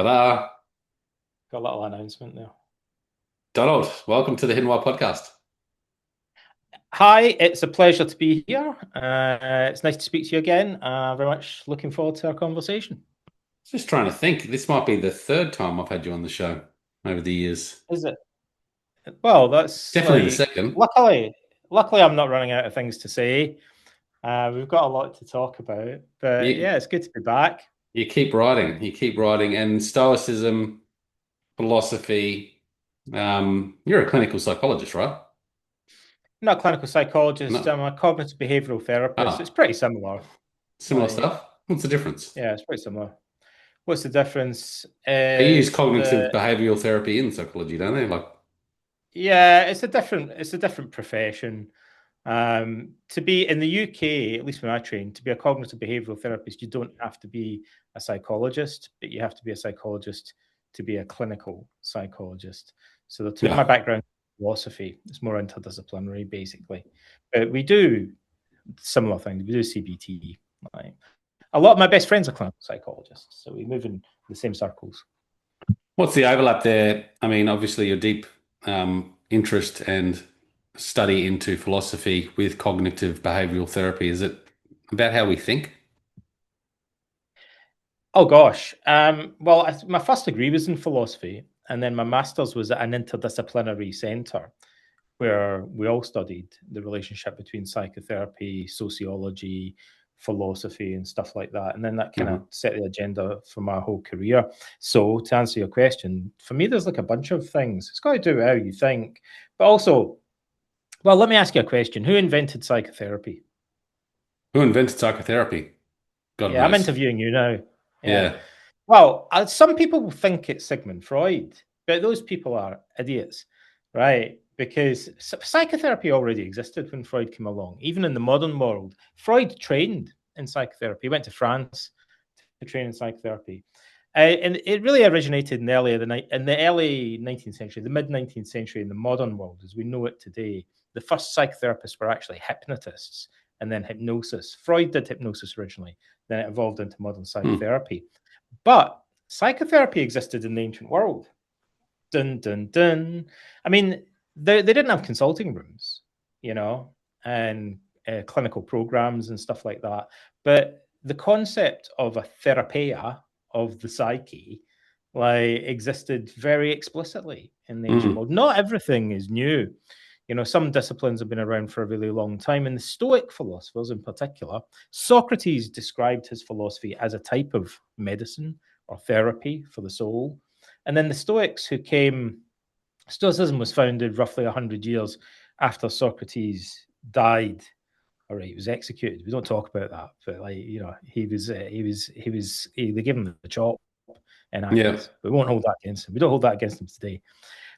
Ta-da! Got a little announcement there. Donald, welcome to the Hidden Wild podcast. Hi, it's a pleasure to be here. It's nice to speak to you again. Very much looking forward to our conversation. Just trying to think. This might be the third time I've had you on the show over the years. Is it? Well, that's Definitely the like second. luckily I'm not running out of things to say. We've got a lot to talk about, but You yeah, it's good to be back. you keep writing. You keep writing. And Stoicism, philosophy. You're a clinical psychologist, right? I'm not a clinical psychologist. No. I'm a cognitive behavioural therapist. It's Ah, pretty similar. similar Like, stuff. What's the difference? yeah, it's pretty similar. What's the difference? They use Is cognitive the behavioral therapy in psychology, don't they? Like, Yeah, it's a different profession. To be in the UK, at least when I trained, to be a cognitive behavioral therapist, you don't have to be a psychologist, but you have to be a psychologist to be a clinical psychologist. So my yeah. background is philosophy. It's more interdisciplinary, basically. But we do similar things. We do CBT. Like, a lot of my best friends are clinical psychologists, so we move in the same circles. What's the overlap there? I mean, obviously, your deep interest and study into philosophy with cognitive behavioral therapy. Is it about how we think? Oh gosh. Well, my first degree was in philosophy, and then my master's was at an interdisciplinary centre where we all studied the relationship between psychotherapy, sociology, philosophy, and stuff like that. And then that kind of Mhm. set the agenda for my whole career. So, to answer your question, for me, there's like a bunch of things. It's got to do with how you think, but also, well, let me ask you a question. Who invented psychotherapy? Who invented psychotherapy? God Yeah, I'm knows. interviewing you now. Yeah. Yeah. Well, some people think it's Sigmund Freud, but those people are idiots, right? Because psychotherapy already existed when Freud came along. Even in the modern world, Freud trained in psychotherapy. He went to France to train in psychotherapy. And it really originated in the early 19th century, the mid 19th century, in the modern world as we know it today. The first psychotherapists were actually hypnotists and then hypnosis. Freud did hypnosis originally, then it evolved into modern Hmm. psychotherapy. But psychotherapy existed in the ancient world. Dun dun dun. I mean, they didn't have consulting rooms, you know, and clinical programs and stuff like that. But the concept of a therapia of the psyche like existed very explicitly in the ancient Hmm. world. Not everything is new. You know, some disciplines have been around for a really long time, and the Stoic philosophers in particular, Socrates described his philosophy as a type of medicine or therapy for the soul. And then the Stoics who came, Stoicism was founded roughly 100 years after Socrates died. All right, he was executed. We don't talk about that, but like they gave him the chop in Yeah. Athens. We won't hold that against him. We don't hold that against him today.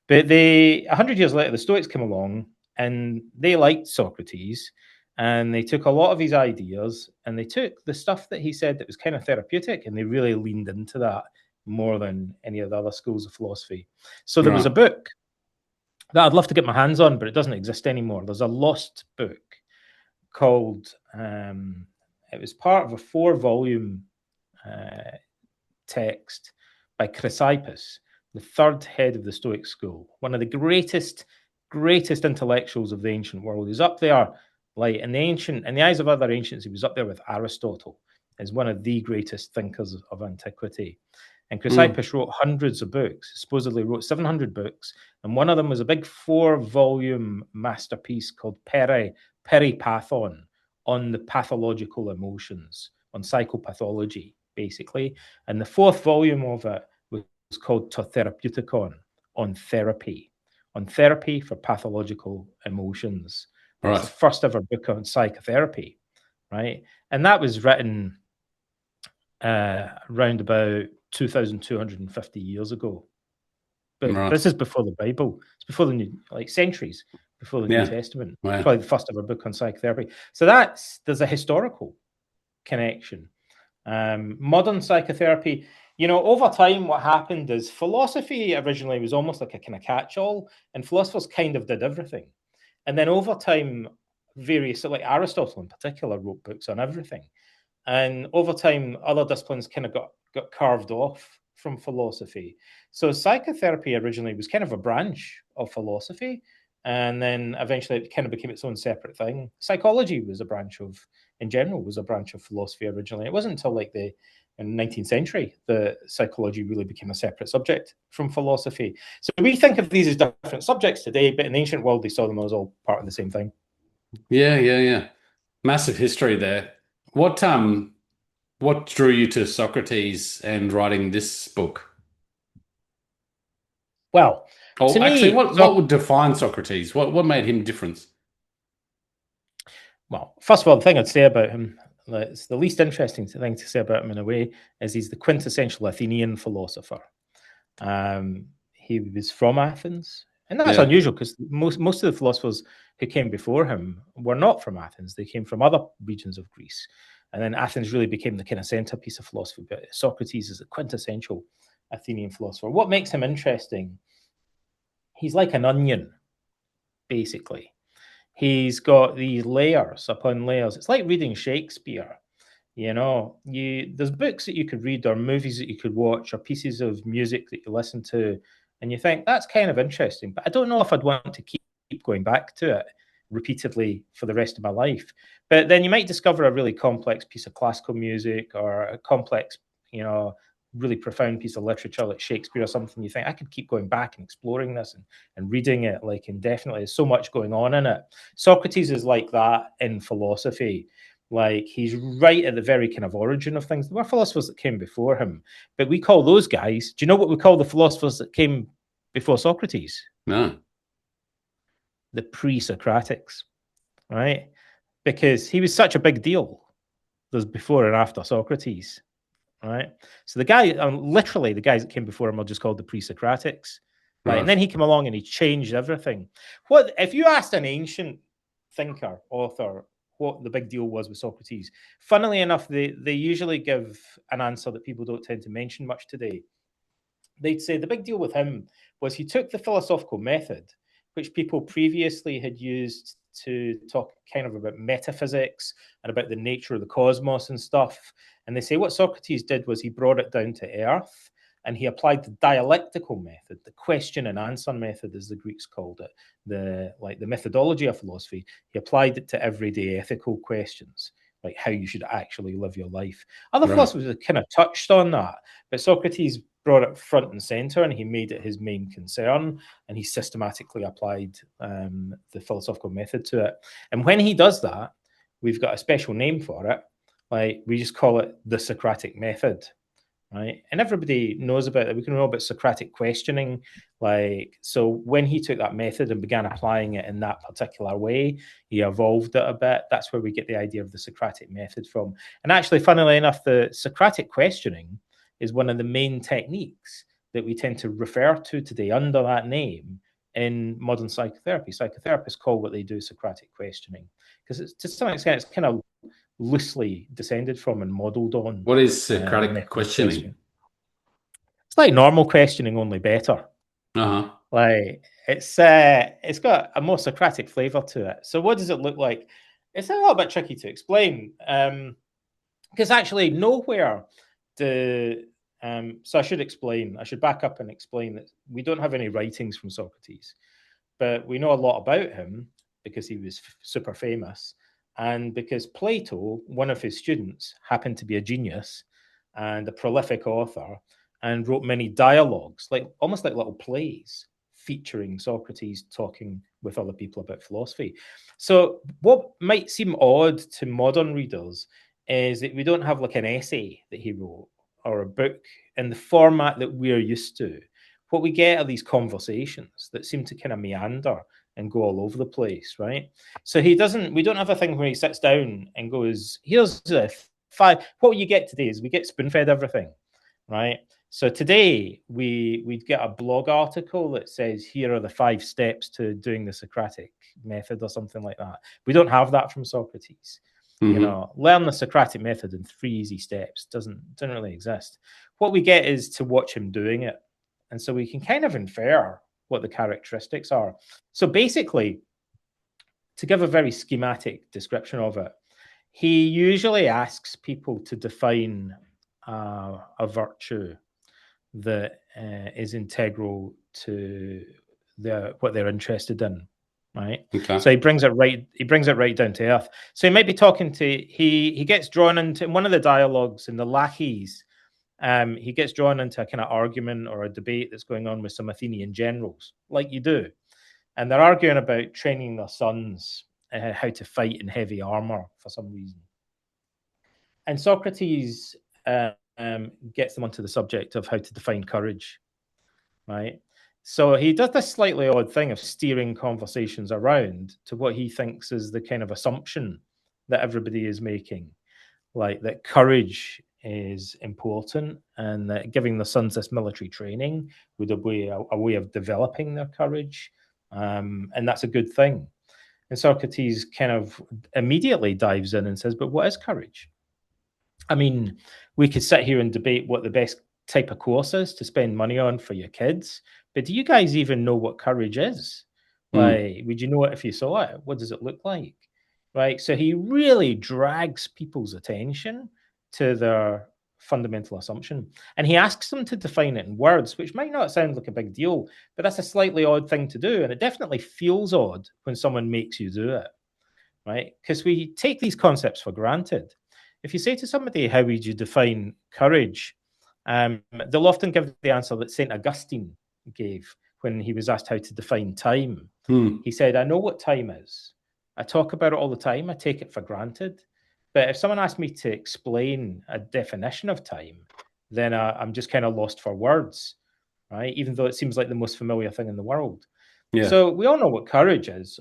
But they 100 years later, the Stoics came along and they liked Socrates, and they took a lot of his ideas and they took the stuff that he said that was kind of therapeutic and they really leaned into that more than any of the other schools of philosophy. So there was a Right. book that I'd love to get my hands on, but it doesn't exist anymore. There's a lost book called, it was part of a 4 volume uh, text by Chrysippus, the third head of the Stoic school, one of the greatest intellectuals of the ancient world. He's up there, like in the eyes of other ancients, he was up there with Aristotle as one of the greatest thinkers of antiquity. And Hmm. Chrysippus wrote hundreds of books, supposedly wrote 700 books, and one of them was a big 4 volume masterpiece called Peripathon on the pathological emotions, on psychopathology, basically. And the fourth volume of it was called To Therapeuticon, on therapy for pathological emotions. And it's the Right. first ever book on psychotherapy, right? And that was written around about 2,250 years ago. But Right. this is before the Bible. It's before the New, like centuries before the New Yeah. Testament. Wow. Probably the first ever book on psychotherapy. So there's a historical connection. Modern psychotherapy, you know, over time, what happened is philosophy originally was almost like a kind of catch-all, and philosophers kind of did everything. And then over time, various, like Aristotle in particular, wrote books on everything. And over time, other disciplines kind of got carved off from philosophy. So psychotherapy originally was kind of a branch of philosophy, and then eventually it kind of became its own separate thing. Psychology was a branch of, in general, was a branch of philosophy originally. It wasn't until like the in the 19th century that psychology really became a separate subject from philosophy. So we think of these as different subjects today, but in the ancient world, they saw them as all part of the same thing. Yeah, yeah, yeah. Massive history there. What drew you to Socrates and writing this book? Well, to Or actually, me, what would define Socrates? What made him different? well, first of all, the thing I'd say about him, it's the least interesting thing to say about him in a way, is he's the quintessential Athenian philosopher. He was from Athens, and that's Yeah, unusual because most of the philosophers who came before him were not from Athens. They came from other regions of Greece, and then Athens really became the kind of centerpiece of philosophy. But Socrates is a quintessential Athenian philosopher. What makes him interesting? He's like an onion, basically. He's got these layers upon layers. It's like reading Shakespeare. There's books that you could read or movies that you could watch or pieces of music that you listen to, and you think that's kind of interesting, but I don't know if I'd want to keep going back to it repeatedly for the rest of my life. But then you might discover a really complex piece of classical music or a complex, really profound piece of literature like Shakespeare or something. You think I could keep going back and exploring this and reading it like indefinitely. There's so much going on in it. Socrates is like that in philosophy. Like he's right at the very kind of origin of things. There were philosophers that came before him, but we call those guys. Do you know what we call the philosophers that came before Socrates? no. The pre-Socratics, right? Because he was such a big deal. There's before and after Socrates, right? So the guy, literally the guys that came before him are just called the pre-Socratics, right? And Right. then he came along and he changed everything. What if you asked an ancient thinker, author, what the big deal was with Socrates? Funnily enough, they usually give an answer that people don't tend to mention much today. They'd say the big deal with him was he took the philosophical method, which people previously had used to talk kind of about metaphysics and about the nature of the cosmos and stuff. And they say what Socrates did was he brought it down to earth and he applied the dialectical method, the question and answer method, as the Greeks called it, the methodology of philosophy. He applied it to everyday ethical questions, like how you should actually live your life. Other Right. philosophers have kind of touched on that, but Socrates brought it front and center and he made it his main concern and he systematically applied the philosophical method to it. And when he does that, we've got a special name for it. Like we just call it the Socratic method, right? And everybody knows about it. We can know about Socratic questioning. Like, so when he took that method and began applying it in that particular way, he evolved it a bit. That's where we get the idea of the Socratic method from. And actually, funnily enough, the Socratic questioning is one of the main techniques that we tend to refer to today under that name in modern psychotherapy. Psychotherapists call what they do Socratic questioning because it's to some extent it's kind of loosely descended from and modeled on What is the Socratic method of questioning? questioning. It's like normal questioning, only better. Uh-huh. Like it's got a more Socratic flavor to it. So what does it look like? It's a little bit tricky to explain because actually nowhere do. So I should explain. I should back up and explain that we don't have any writings from Socrates, but we know a lot about him because he was super famous, and because Plato, one of his students, happened to be a genius and a prolific author, and wrote many dialogues, like almost like little plays featuring Socrates talking with other people about philosophy. So what might seem odd to modern readers is that we don't have like an essay that he wrote or a book in the format that we're used to. What we get are these conversations that seem to kind of meander and go all over the place, right? So we don't have a thing where he sits down and goes, here's the five. What you get today is we get spoon fed everything, right? So today we'd get a blog article that says here are the 5 steps to doing the Socratic method or something like that. We don't have that from Socrates. Mm-hmm. Learn the Socratic method in 3 easy steps doesn't really exist. What we get is to watch him doing it, and so we can kind of infer what the characteristics are. So basically, to give a very schematic description of it, he usually asks people to define a virtue. that is integral to what they're interested in, right? Okay. So he brings it right down to earth. So he might be talking to he gets drawn into in one of the dialogues in the lackeys. He gets drawn into a kind of argument or a debate that's going on with some Athenian generals, like you do, and they're arguing about training their sons how to fight in heavy armor for some reason. And Socrates gets them onto the subject of how to define courage, right? So he does this slightly odd thing of steering conversations around to what he thinks is the kind of assumption that everybody is making, like that courage is important and that giving the sons this military training would be a way of developing their courage. And that's a good thing. And Socrates kind of immediately dives in and says, but what is courage? I mean, we could sit here and debate what the best type of course is to spend money on for your kids, but do you guys even know what courage is? Like, would you know it if you saw it? What does it look like? Right. So he really drags people's attention to their fundamental assumption. And he asks them to define it in words, which might not sound like a big deal, but that's a slightly odd thing to do. And it definitely feels odd when someone makes you do it. Right. Because we take these concepts for granted. If you say to somebody, how would you define courage? They'll often give the answer that St. Augustine gave when he was asked how to define time. He said, I know what time is. I talk about it all the time. I take it for granted. But if someone asked me to explain a definition of time, then I'm just kind of lost for words, right? Even though it seems like the most familiar thing in the world. Yeah. So we all know what courage is,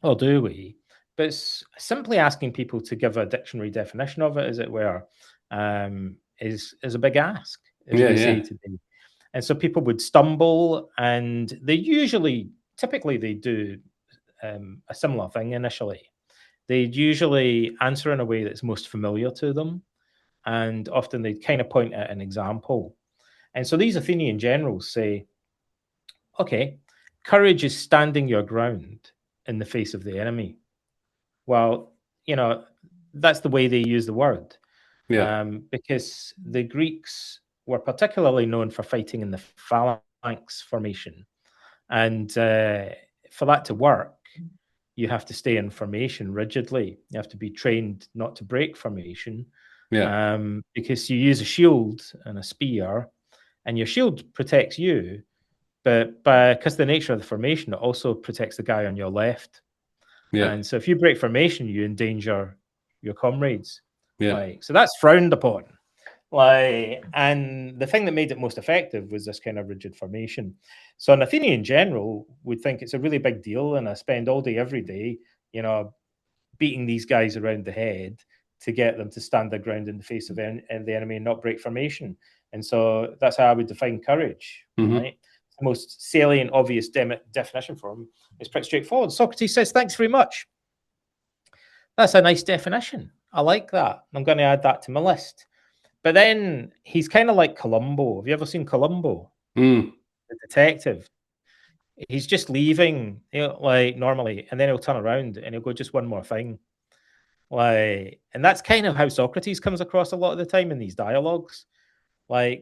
or do we? But it's simply asking people to give a dictionary definition of it, as it were, is a big ask, as we say today. And so people would stumble, and they typically they do a similar thing initially. They'd usually answer in a way that's most familiar to them, and often they'd kind of point at an example. And so these Athenian generals say, okay, courage is standing your ground in the face of the enemy. Well, that's the way they use the word. Because the Greeks were particularly known for fighting in the phalanx formation. And for that to work, you have to stay in formation rigidly. You have to be trained not to break formation. Because you use a shield and a spear, and your shield protects you, but because the nature of the formation, it also protects the guy on your left. And so if you break formation, you endanger your comrades. So that's frowned upon. And the thing that made it most effective was this kind of rigid formation. So an Athenian general would think it's a really big deal, and I spend all day, every day, beating these guys around the head to get them to stand their ground in the face of the enemy and not break formation. And so that's how I would define courage, right? The most salient, obvious definition for him is pretty straightforward. Socrates says, thanks very much. That's a nice definition. I like that. I'm going to add that to my list. But then he's kind of like Columbo. Have you ever seen Columbo? The detective. He's just leaving, like normally, and then he'll turn around and he'll go, just one more thing. And that's kind of how Socrates comes across a lot of the time in these dialogues.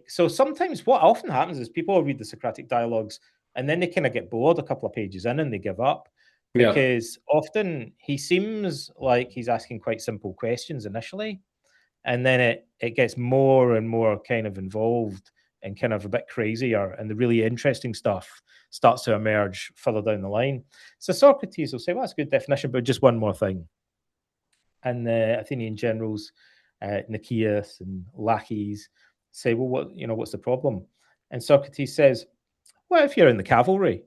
So sometimes what often happens is people will read the Socratic dialogues and then they kind of get bored a couple of pages in and they give up. Because often he seems like he's asking quite simple questions initially, and then it gets more and more kind of involved and kind of a bit crazier, and the really interesting stuff starts to emerge further down the line. So Socrates will say, well, that's a good definition, but just one more thing. And the Athenian generals, Nicias and lackeys, say, well, what's the problem? And Socrates says, well, if you're in the cavalry.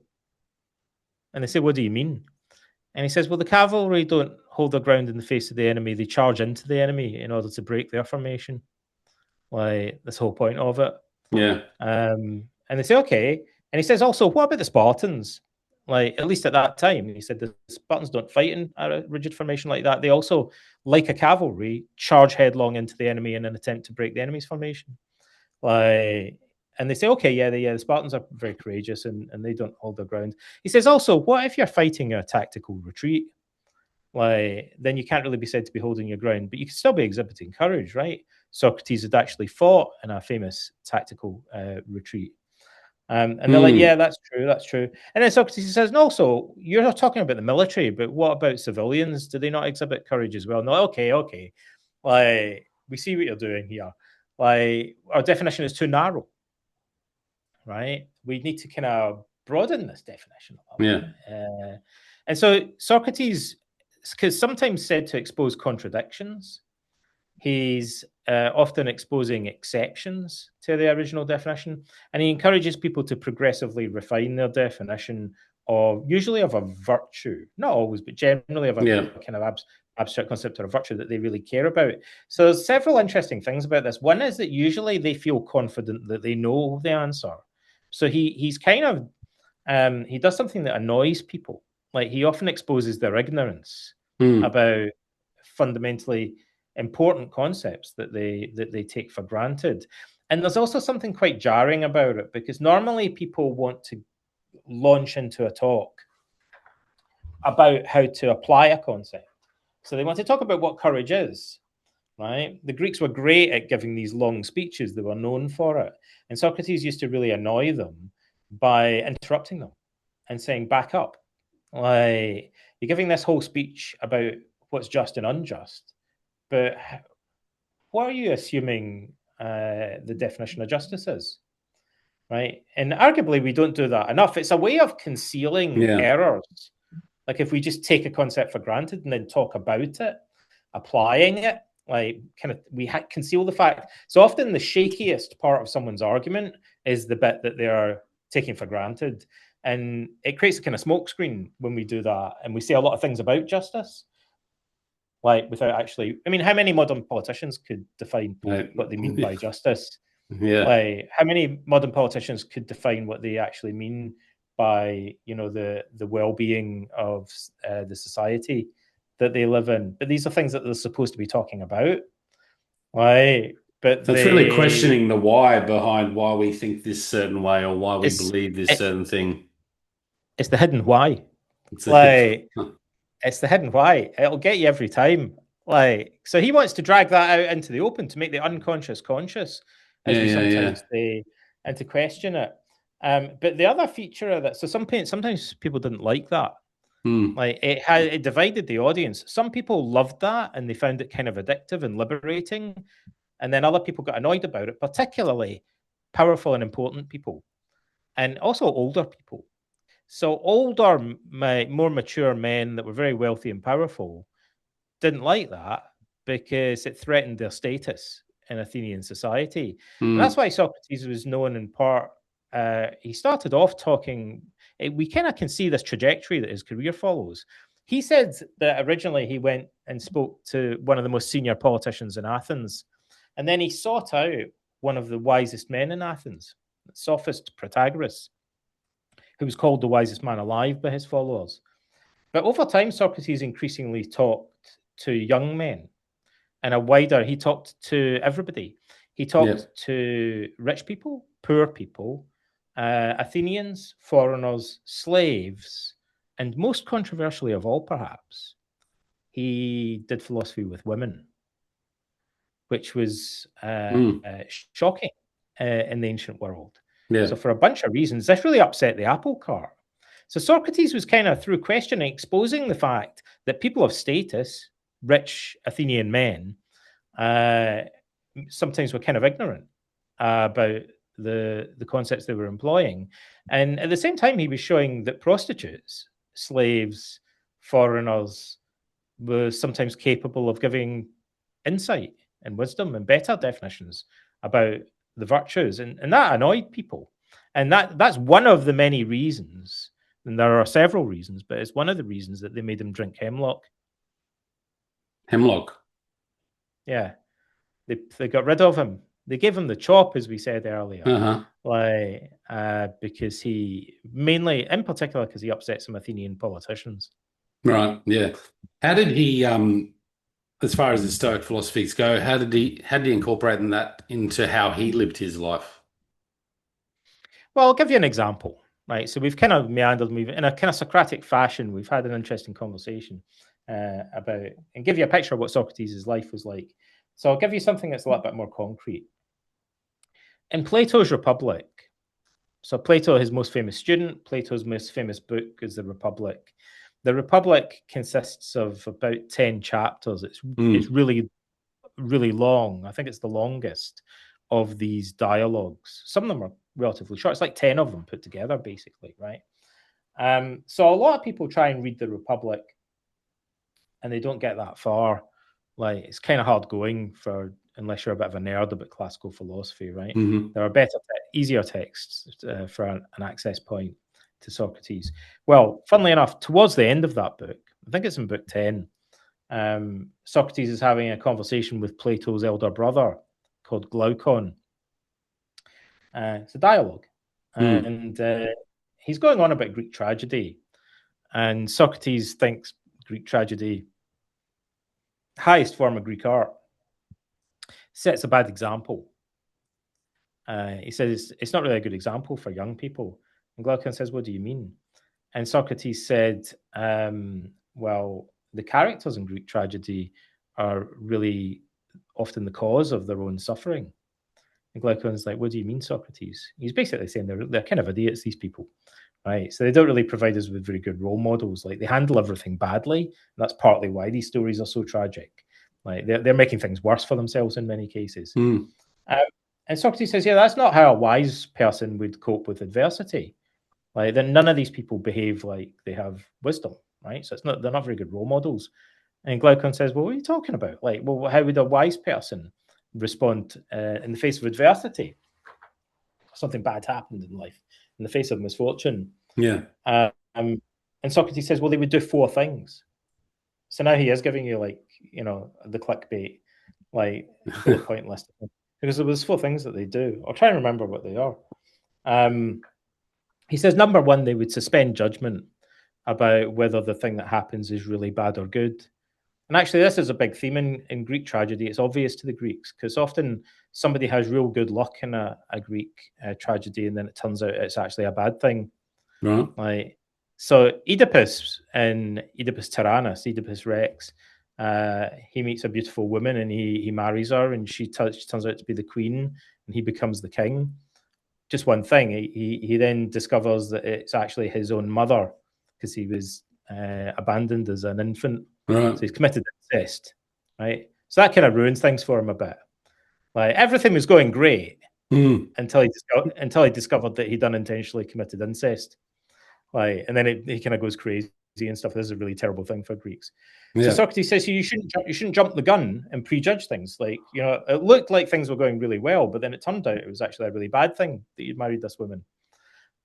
And they say, what do you mean? And he says, well, the cavalry don't hold their ground in the face of the enemy. They charge into the enemy in order to break their formation. This whole point of it. And they say, okay. And he says also, what about the Spartans? At least at that time, he said the Spartans don't fight in a rigid formation like that. They also, like a cavalry, charge headlong into the enemy in an attempt to break the enemy's formation. And they say, okay, the Spartans are very courageous and they don't hold their ground. He says also, what if you're fighting a tactical retreat? Then you can't really be said to be holding your ground, but you can still be exhibiting courage, right? Socrates had actually fought in a famous tactical retreat. And they're like, yeah, that's true, that's true. And then Socrates says, no, so you're not talking about the military, but what about civilians? Do they not exhibit courage as well? No, okay. Like, we see what you're doing here. Like, our definition is too narrow, right? We need to kind of broaden this definition a little bit. And so Socrates is sometimes said to expose contradictions. He's often exposing exceptions to the original definition, and he encourages people to progressively refine their definition of usually of a virtue, not always, but generally of a kind of abstract concept or a virtue that they really care about. So there's several interesting things about this. One is that usually they feel confident that they know the answer. So he's kind of he does something that annoys people. Like he often exposes their ignorance about fundamentally important concepts that they take for granted. And there's also something quite jarring about it, because normally people want to launch into a talk about how to apply a concept. So they want to talk about what courage is, right? The Greeks were great at giving these long speeches. They were known for it. And Socrates used to really annoy them by interrupting them and saying, back up. Like, you're giving this whole speech about what's just and unjust, but what are you assuming the definition of justice is, right? And arguably, we don't do that enough. It's a way of concealing errors. Like if we just take a concept for granted and then talk about it, applying it, like kind of we conceal the fact. So often the shakiest part of someone's argument is the bit that they are taking for granted. And it creates a kind of smokescreen when we do that. And we say a lot of things about justice, like without actually, I mean, how many modern politicians could define what they mean by justice? Like how many modern politicians could define what they actually mean by, you know, the well-being of the society that they live in? But these are things that they're supposed to be talking about, right? But that's really questioning the why behind why we think this certain way or why we believe this certain thing. It's the hidden why. It's the hidden why. It'll get you every time. Like, so he wants to drag that out into the open to make the unconscious conscious, as we sometimes say, and to question it. But the other feature of that, so sometimes people didn't like that. Like it divided the audience. Some people loved that and they found it kind of addictive and liberating. And then other people got annoyed about it, particularly powerful and important people, and also older people. So older, more mature men that were very wealthy and powerful didn't like that because it threatened their status in Athenian society. And that's why Socrates was known in part. He started off talking, we kind of can see this trajectory that his career follows. He said that originally he went and spoke to one of the most senior politicians in Athens. And then he sought out one of the wisest men in Athens, sophist Protagoras, who was called the wisest man alive by his followers. But over time, Socrates increasingly talked to young men and he talked to everybody. He talked to rich people, poor people, Athenians, foreigners, slaves, and most controversially of all, perhaps, he did philosophy with women, which was shocking in the ancient world. So for a bunch of reasons, this really upset the apple cart. So Socrates was kind of, through questioning, exposing the fact that people of status, rich Athenian men, sometimes were kind of ignorant about the concepts they were employing. And at the same time, he was showing that prostitutes, slaves, foreigners were sometimes capable of giving insight and wisdom and better definitions about the virtues, and that annoyed people. And that's one of the many reasons, and there are several reasons, but it's one of the reasons that they made him drink hemlock. Hemlock? Yeah. They got rid of him. They gave him the chop, as we said earlier. Because he, mainly, in particular, because he upset some Athenian politicians. Right, yeah. How did he, as far as the Stoic philosophies go, how did he incorporate that into how he lived his life? Well, I'll give you an example, right? So we've kind of meandered, in a kind of Socratic fashion, we've had an interesting conversation about, and give you a picture of what Socrates' life was like. So I'll give you something that's a little bit more concrete. In Plato's Republic, so Plato, his most famous student, Plato's most famous book is The Republic. The Republic consists of about 10 chapters. It's really, really long. I think it's the longest of these dialogues. Some of them are relatively short. It's like 10 of them put together, basically, right? So a lot of people try and read The Republic and they don't get that far. Like, it's kind of hard going for, unless you're a bit of a nerd about classical philosophy, right? There are better, easier texts for an access point to Socrates. Well, funnily enough, towards the end of that book, I think it's in book 10, Socrates is having a conversation with Plato's elder brother called Glaucon. It's a dialogue. And he's going on about Greek tragedy. And Socrates thinks Greek tragedy, highest form of Greek art, sets a bad example. He says it's not really a good example for young people. And Glaucon says, what do you mean? And Socrates said, well, the characters in Greek tragedy are really often the cause of their own suffering. And Glaucon's like, what do you mean, Socrates? He's basically saying they're kind of idiots, these people, right? So they don't really provide us with very good role models. Like, they handle everything badly. And that's partly why these stories are so tragic. Like, they're making things worse for themselves in many cases. And Socrates says, yeah, that's not how a wise person would cope with adversity. Like, then none of these people behave like they have wisdom, right? So they're not very good role models. And Glaucon says, well, what are you talking about? Like, well, how would a wise person respond in the face of adversity? Something bad happened in life, in the face of misfortune. Yeah. And Socrates says, well, they would do 4 things. So now he is giving you, like, the clickbait, like, bullet point list. Because there was 4 things that they do. I'll try and remember what they are. He says, number 1, they would suspend judgment about whether the thing that happens is really bad or good. And actually, this is a big theme in Greek tragedy. It's obvious to the Greeks because often somebody has real good luck in a Greek tragedy, and then it turns out it's actually a bad thing. Right. Like, so Oedipus in Oedipus Tyrannus, Oedipus Rex, he meets a beautiful woman and he marries her, and she turns out to be the queen, and he becomes the king. Just one thing, he then discovers that it's actually his own mother because he was abandoned as an infant. Right. So he's committed incest, right? So that kind of ruins things for him a bit. Like, everything was going great until he discovered that he'd unintentionally committed incest. Like, and then he kind of goes crazy and stuff. This is a really terrible thing for Greeks. Yeah. So Socrates says you shouldn't jump the gun and prejudge things. Like, it looked like things were going really well, but then it turned out it was actually a really bad thing that you'd married this woman.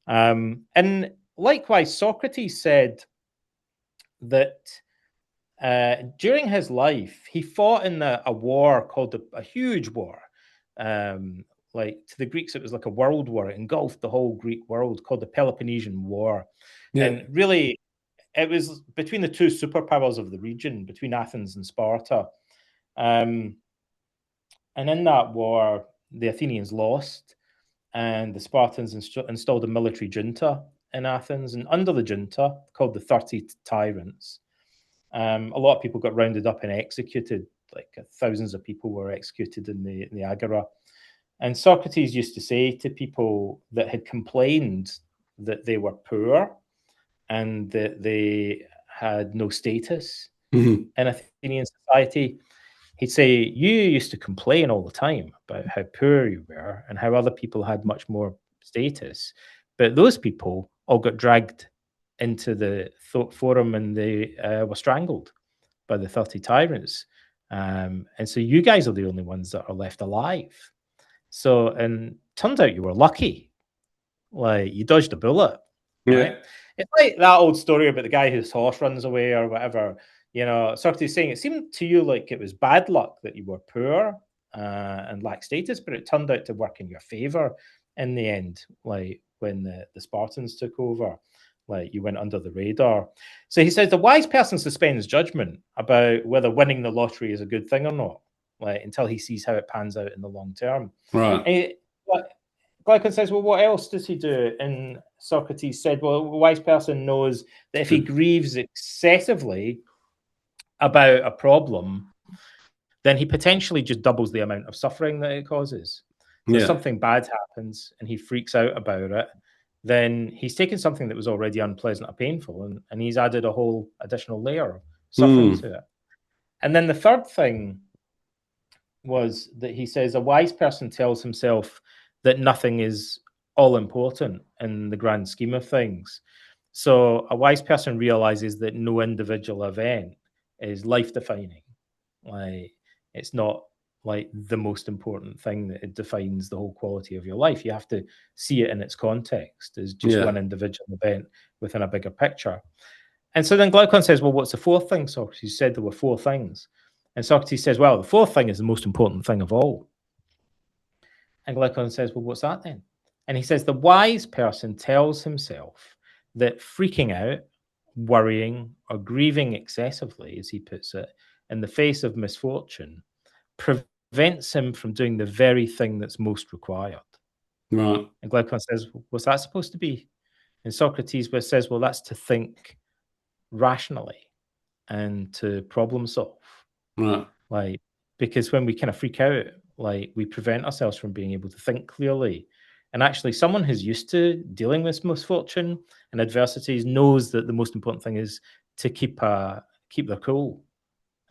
And likewise, Socrates said that during his life, he fought in a war called a huge war. Like, to the Greeks, it was like a world war. It engulfed the whole Greek world, called the Peloponnesian War. Yeah. And really, it was between the 2 superpowers of the region, between Athens and Sparta. And in that war, the Athenians lost, and the Spartans installed a military junta in Athens. And under the junta, called the 30 Tyrants, a lot of people got rounded up and executed. Like, thousands of people were executed in the agora. And Socrates used to say to people that had complained that they were poor and that they had no status in Athenian society, he'd say, you used to complain all the time about how poor you were and how other people had much more status. But those people all got dragged into the forum and they were strangled by the 30 tyrants. And so you guys are the only ones that are left alive. So, and turns out you were lucky. Like, you dodged a bullet, right? Yeah. It's like that old story about the guy whose horse runs away or whatever. Socrates saying it seemed to you like it was bad luck that you were poor and lacked status, but it turned out to work in your favor in the end. Like, when the Spartans took over, like, you went under the radar. So he says the wise person suspends judgment about whether winning the lottery is a good thing or not, like, until he sees how it pans out in the long term. Right. Glaucon says, well, what else does he do? And Socrates said, well, a wise person knows that if he grieves excessively about a problem, then he potentially just doubles the amount of suffering that it causes. So if Yeah. something bad happens and he freaks out about it, then he's taken something that was already unpleasant or painful, and he's added a whole additional layer of suffering to it. And then the third thing was that he says a wise person tells himself that nothing is all important in the grand scheme of things. So a wise person realizes that no individual event is life defining. Like, it's not like the most important thing that it defines the whole quality of your life. You have to see it in its context as just one individual event within a bigger picture. And so then Glaucon says, well, what's the fourth thing? Socrates said there were four things. And Socrates says, well, the fourth thing is the most important thing of all. And Glaucon says, well, what's that then? And he says, the wise person tells himself that freaking out, worrying, or grieving excessively, as he puts it, in the face of misfortune, prevents him from doing the very thing that's most required. Right. And Glaucon says, what's that supposed to be? And Socrates says, well, that's to think rationally and to problem solve. Right. Like, because when we kind of freak out, like, we prevent ourselves from being able to think clearly. And actually, someone who's used to dealing with misfortune and adversities knows that the most important thing is to keep their cool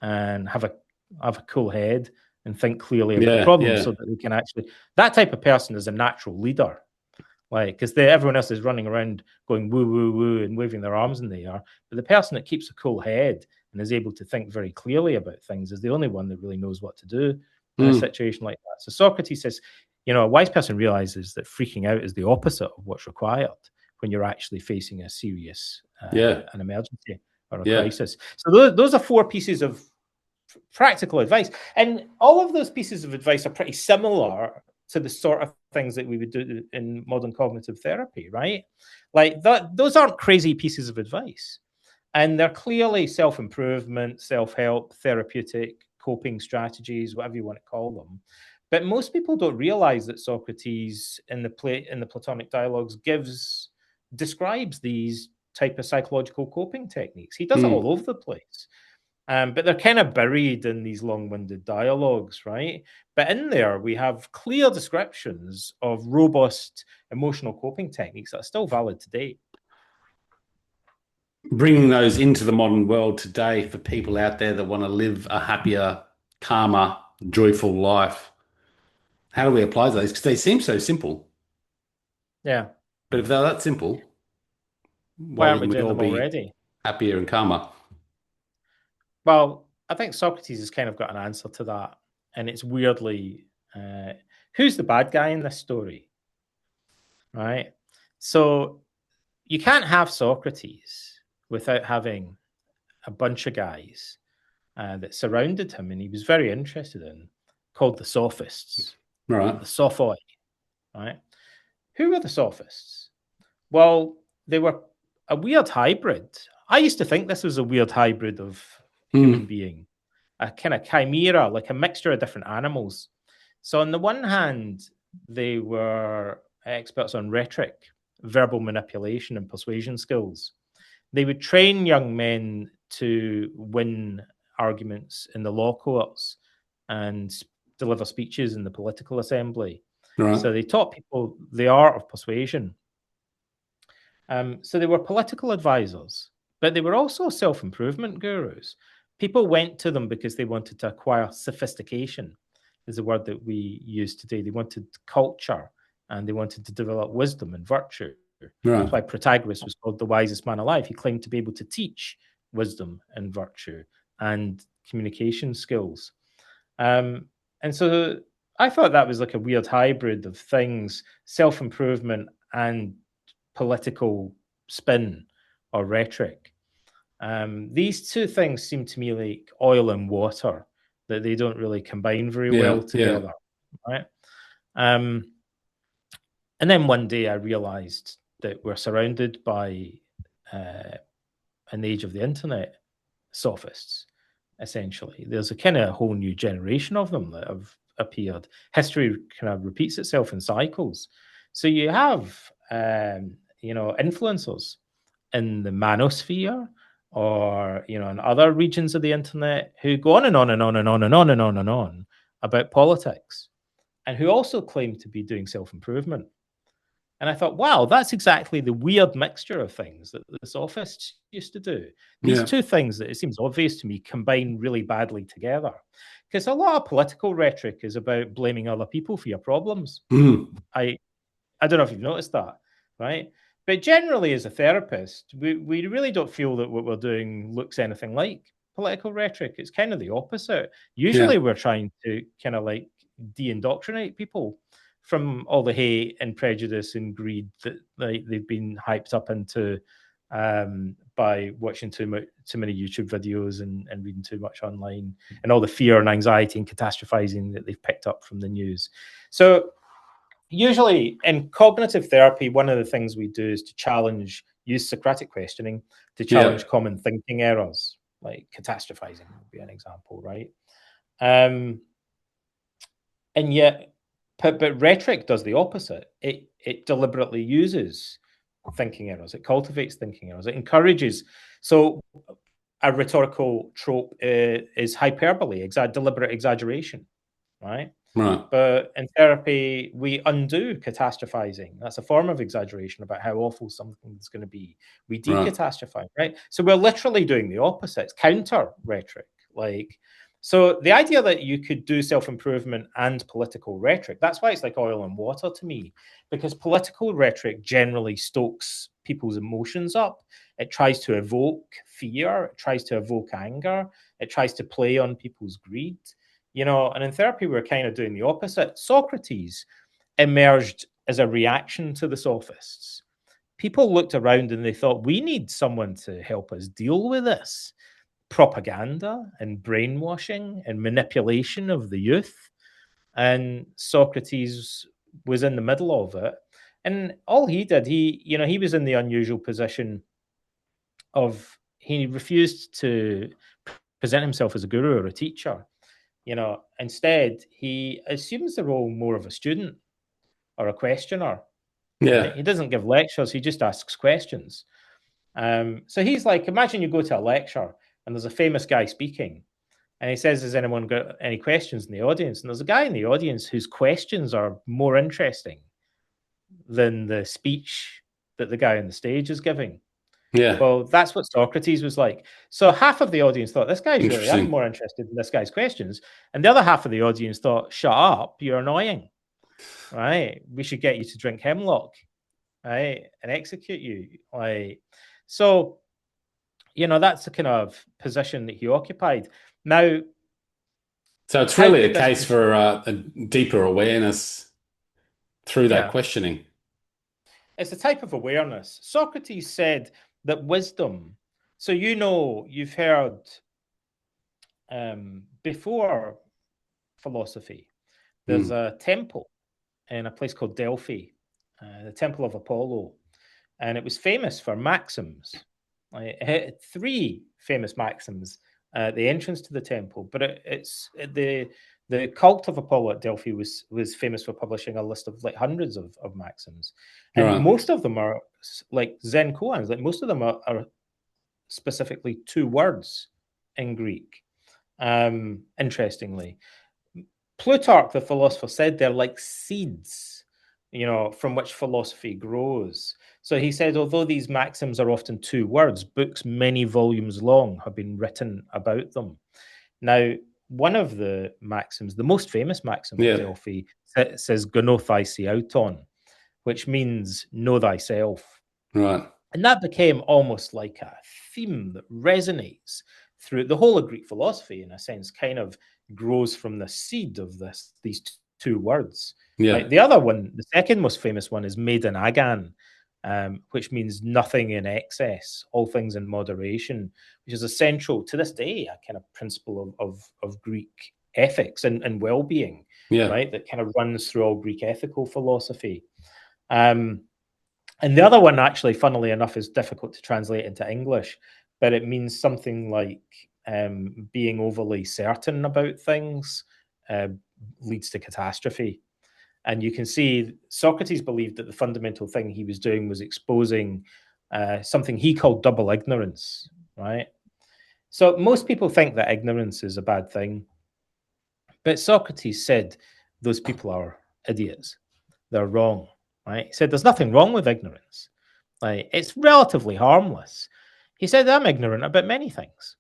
and have a cool head and think clearly about the problem, so that they can actually. That type of person is a natural leader, like, because everyone else is running around going woo woo woo and waving their arms in the air, but the person that keeps a cool head and is able to think very clearly about things is the only one that really knows what to do in a situation like that. So Socrates says, a wise person realizes that freaking out is the opposite of what's required when you're actually facing a serious an emergency or a crisis. So those are four pieces of practical advice, and all of those pieces of advice are pretty similar to the sort of things that we would do in modern cognitive therapy, right? Like those aren't crazy pieces of advice. And they're clearly self-improvement, self-help, therapeutic, coping strategies, whatever you want to call them. But most people don't realize that Socrates in the Platonic dialogues describes these type of psychological coping techniques. He does it all over the place. But they're kind of buried in these long-winded dialogues, right? But in there, we have clear descriptions of robust emotional coping techniques that are still valid today. Bringing those into the modern world today for people out there that want to live a happier, calmer, joyful life. How do we apply those? Because they seem so simple. Yeah. But if they're that simple, why aren't we wouldn't we doing all them be already? happier and calmer? Well, I think Socrates has kind of got an answer to that. And it's weirdly, who's the bad guy in this story? Right? So you can't have Socrates without having a bunch of guys that surrounded him and he was very interested in, called the Sophists, Right. the Sophoi, right? Who were the Sophists? Well, they were a weird hybrid. I used to think this was a weird hybrid of human being, a kind of chimera, like a mixture of different animals. So on the one hand, they were experts on rhetoric, verbal manipulation, and persuasion skills. They would train young men to win arguments in the law courts and deliver speeches in the political assembly. Right. So they taught people the art of persuasion. So they were political advisors, but they were also self-improvement gurus. People went to them because they wanted to acquire sophistication, is the word that we use today. They wanted culture and they wanted to develop wisdom and virtue. Right. That's why Protagoras was called the wisest man alive. He claimed to be able to teach wisdom and virtue and communication skills. And so I thought that was like a weird hybrid of things, self-improvement and political spin or rhetoric. These two things seem to me like oil and water, that they don't really combine very well together, right? And then one day I realized that we're surrounded by an age of the internet sophists, essentially. There's a kind of whole new generation of them that have appeared. History kind of repeats itself in cycles. So you have, influencers in the manosphere or in other regions of the internet, who go on and on and on and on and on and on and on about politics, and who also claim to be doing self-improvement. And I thought, wow, that's exactly the weird mixture of things that the sophists used to do. These Yeah. two things that it seems obvious to me combine really badly together. Because a lot of political rhetoric is about blaming other people for your problems. Mm. I don't know if you've noticed that, right? But generally, as a therapist, we really don't feel that what we're doing looks anything like political rhetoric. It's kind of the opposite. Yeah. Usually, we're trying to kind of like de-indoctrinate people from all the hate and prejudice and greed that they've been hyped up into by watching too many YouTube videos and reading too much online, and all the fear and anxiety and catastrophizing that they've picked up from the news. So usually in cognitive therapy, one of the things we do is to use Socratic questioning to challenge Yeah. common thinking errors, like catastrophizing would be an example, right? And yet, but rhetoric does the opposite. It deliberately uses thinking errors. It cultivates thinking errors. It encourages. So a rhetorical trope is hyperbole, deliberate exaggeration, right? Right. But in therapy, we undo catastrophizing. That's a form of exaggeration about how awful something's going to be. We Right. decatastrophize, right? So we're literally doing the opposite. It's counter rhetoric. So the idea that you could do self-improvement and political rhetoric, that's why it's like oil and water to me, because political rhetoric generally stokes people's emotions up. It tries to evoke fear. It tries to evoke anger. It tries to play on people's greed. And in therapy, we're kind of doing the opposite. Socrates emerged as a reaction to the sophists. People looked around and they thought, we need someone to help us deal with this propaganda and brainwashing and manipulation of the youth. And Socrates was in the middle of it. And all he did, he was in the unusual position of he refused to present himself as a guru or a teacher. Instead, he assumes the role more of a student or a questioner, right? Yeah. He doesn't give lectures, he just asks questions. So he's like, imagine you go to a lecture and there's a famous guy speaking, and he says, has anyone got any questions in the audience? And there's a guy in the audience whose questions are more interesting than the speech that the guy on the stage is giving. Yeah. Well, that's what Socrates was like. So half of the audience thought, this guy's really, I'm Interesting. more interested in this guy's questions. And the other half of the audience thought, shut up, you're annoying, right? We should get you to drink hemlock, right? And execute you. So, that's the kind of position that he occupied. Now, So it's how really a could this case be? for a deeper awareness through that Yeah, questioning. it's a type of awareness. Socrates said that wisdom, so you've heard before philosophy, there's Mm. a temple in a place called Delphi, the Temple of Apollo, and it was famous for maxims. It had three famous maxims at the entrance to the temple, but it's the cult of Apollo at Delphi was famous for publishing a list of like hundreds of maxims, and Right. most of them are like Zen koans. Like most of them are specifically two words in Greek. Interestingly, Plutarch, the philosopher, said they're like seeds, from which philosophy grows. So he said, although these maxims are often two words, books many volumes long have been written about them. Now, one of the maxims, the most famous maxim at Yeah. Delphi, says "Gnothaisiauton," which means know thyself. Right. And that became almost like a theme that resonates through the whole of Greek philosophy, in a sense, kind of grows from the seed of these two words. Yeah. Right? The other one, the second most famous one, is Maiden Agan, which means nothing in excess, all things in moderation, which is essential to this day, a kind of principle of Greek ethics and well-being, Yeah. right? That kind of runs through all Greek ethical philosophy. And the other one, actually, funnily enough, is difficult to translate into English, but it means something like being overly certain about things leads to catastrophe. And you can see Socrates believed that the fundamental thing he was doing was exposing something he called double ignorance, right? So most people think that ignorance is a bad thing, but Socrates said those people are idiots. They're wrong, right? He said there's nothing wrong with ignorance. Like, it's relatively harmless. He said, I'm ignorant about many things.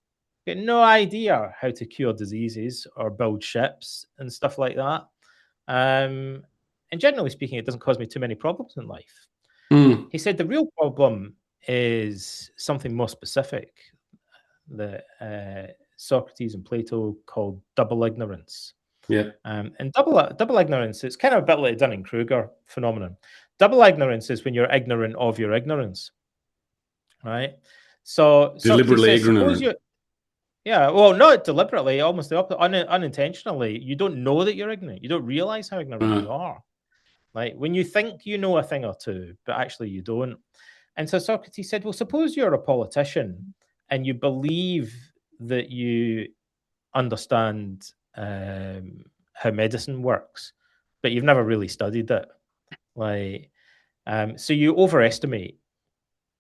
Got no idea how to cure diseases or build ships and stuff like that. And generally speaking, it doesn't cause me too many problems in life. Mm. He said the real problem is something more specific that Socrates and Plato called double ignorance. Yeah. And double ignorance, it's kind of a bit like the Dunning-Kruger phenomenon. Double ignorance is when you're ignorant of your ignorance, right? So Socrates Deliberately says, suppose ignorant. you, yeah, well, not deliberately, almost the opposite, unintentionally. You don't know that you're ignorant. You don't realize how ignorant Right. you are. Like when you think you know a thing or two, but actually you don't. And so Socrates said, well, suppose you're a politician and you believe that you understand how medicine works, but you've never really studied it. Like, so you overestimate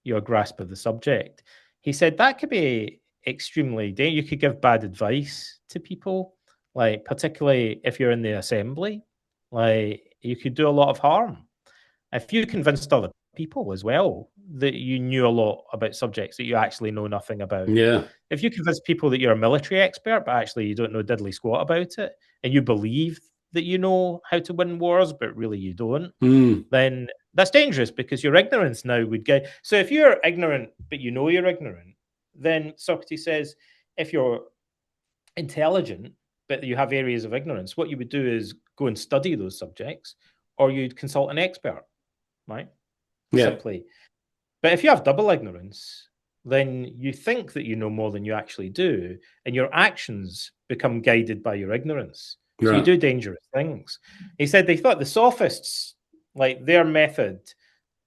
your grasp of the subject. He said that could be extremely dangerous. You could give bad advice to people, like particularly if you're in the assembly. Like you could do a lot of harm if you convinced other people as well that you knew a lot about subjects that you actually know nothing about. Yeah. If you convince people that you're a military expert, but actually you don't know diddly squat about it, and you believe that you know how to win wars, but really you don't, Mm. then that's dangerous because your ignorance now would get. So if you're ignorant, but you know you're ignorant, then Socrates says if you're intelligent, but you have areas of ignorance, what you would do is go and study those subjects, or you'd consult an expert, right? Yeah. Simply. But if you have double ignorance, then you think that you know more than you actually do, and your actions become guided by your ignorance. So you Right. do dangerous things. He said they thought the sophists, like their method,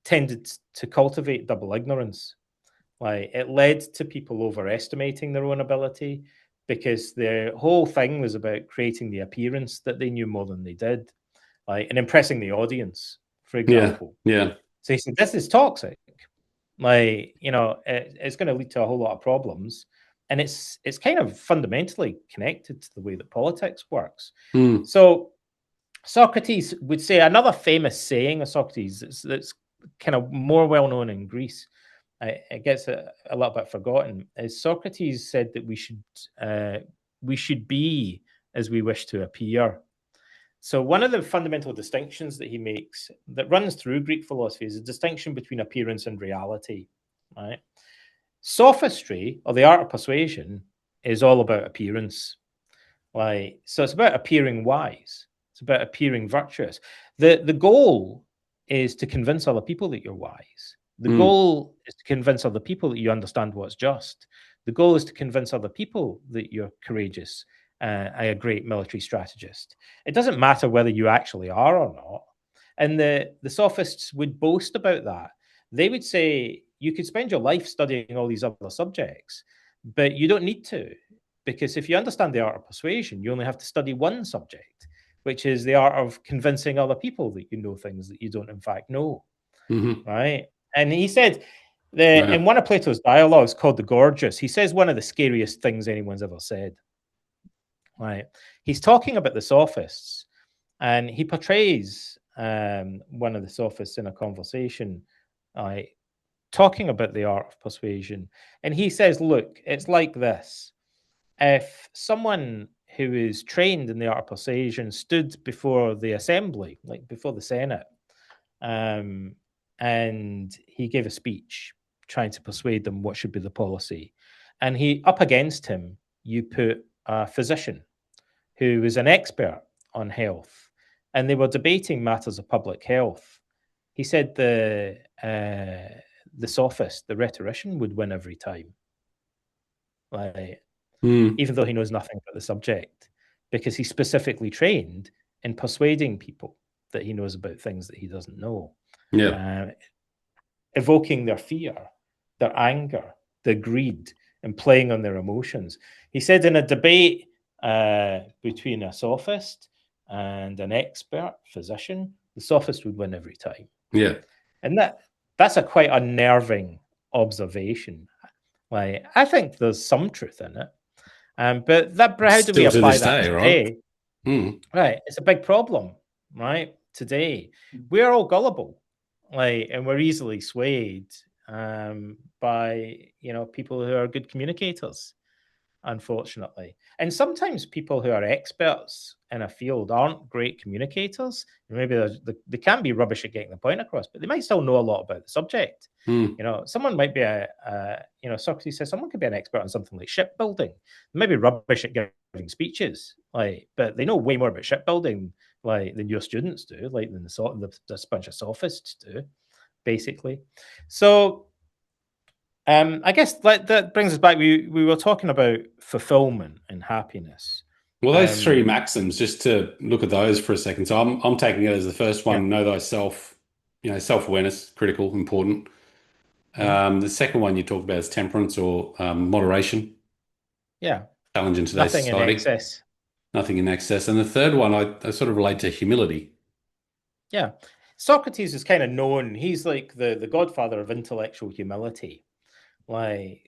tended to cultivate double ignorance. Like it led to people overestimating their own ability because the whole thing was about creating the appearance that they knew more than they did, like and impressing the audience, for Yeah. example. Yeah. So he said, this is toxic. Like, it's going to lead to a whole lot of problems. And it's kind of fundamentally connected to the way that politics works. Mm. So Socrates would say another famous saying of Socrates that's kind of more well known in Greece. It gets a little bit forgotten. Is Socrates said that we should be as we wish to appear. So one of the fundamental distinctions that he makes that runs through Greek philosophy is a distinction between appearance and reality. Right? Sophistry, or the art of persuasion, is all about appearance. Like, so it's about appearing wise. It's about appearing virtuous. The goal is to convince other people that you're wise. The Mm. goal is to convince other people that you understand what's just. The goal is to convince other people that you're courageous, a great military strategist. It doesn't matter whether you actually are or not. And the sophists would boast about that. They would say you could spend your life studying all these other subjects, but you don't need to, because if you understand the art of persuasion, you only have to study one subject, which is the art of convincing other people that you know things that you don't in fact know. Mm-hmm. Right? And he said that in Wow. one of Plato's dialogues called the Gorgias, he says one of the scariest things anyone's ever said. Right? He's talking about the sophists, and he portrays one of the sophists in a conversation, talking about the art of persuasion. And he says, look, it's like this. If someone who is trained in the art of persuasion stood before the assembly, like before the Senate, and he gave a speech trying to persuade them what should be the policy, and he up against him, you put a physician who was an expert on health, and they were debating matters of public health. He said the sophist, the rhetorician, would win every time. Like, Mm. even though he knows nothing about the subject, because he's specifically trained in persuading people that he knows about things that he doesn't know, Yeah. uh, evoking their fear, their anger, their greed, and playing on their emotions. He said in a debate between a sophist and an expert physician, the sophist would win every time. Yeah. And that's a quite unnerving observation. Like, I think there's some truth in it. But how do we Still to apply this that day, right? today? Mm. Right, it's a big problem, right? Today, we're all gullible, like, and we're easily swayed by people who are good communicators, unfortunately. And sometimes people who are experts in a field aren't great communicators. Maybe they can be rubbish at getting the point across, but they might still know a lot about the subject. Mm. Someone might be Socrates says someone could be an expert on something like shipbuilding. They may be rubbish at giving speeches, but they know way more about shipbuilding, than your students do, than the bunch of sophists do, basically. So I guess that brings us back. We were talking about fulfillment and happiness. Well, those three Um, maxims, just to look at those for a second. So I'm taking it as the first yeah, one, know thyself, self-awareness, critical, important. mhm, The second one you talked about is temperance or moderation, yeah, challenge in today's nothing in society, excess. nothing in excess. And the third one I sort of relate to humility. Yeah, Socrates is kind of known. He's like the godfather of intellectual humility. He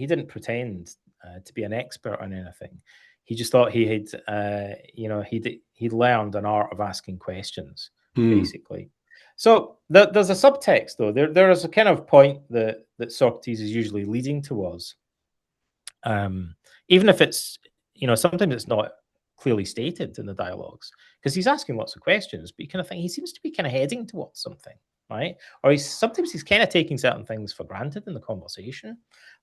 didn't pretend to be an expert on anything. He just thought he had he'd learned an art of asking questions, Hmm. basically. So there's a subtext though. There is a kind of point that Socrates is usually leading towards, um, even if it's sometimes it's not clearly stated in the dialogues because he's asking lots of questions, but you kind of think he seems to be kind of heading towards something, right? Or he's kind of taking certain things for granted in the conversation.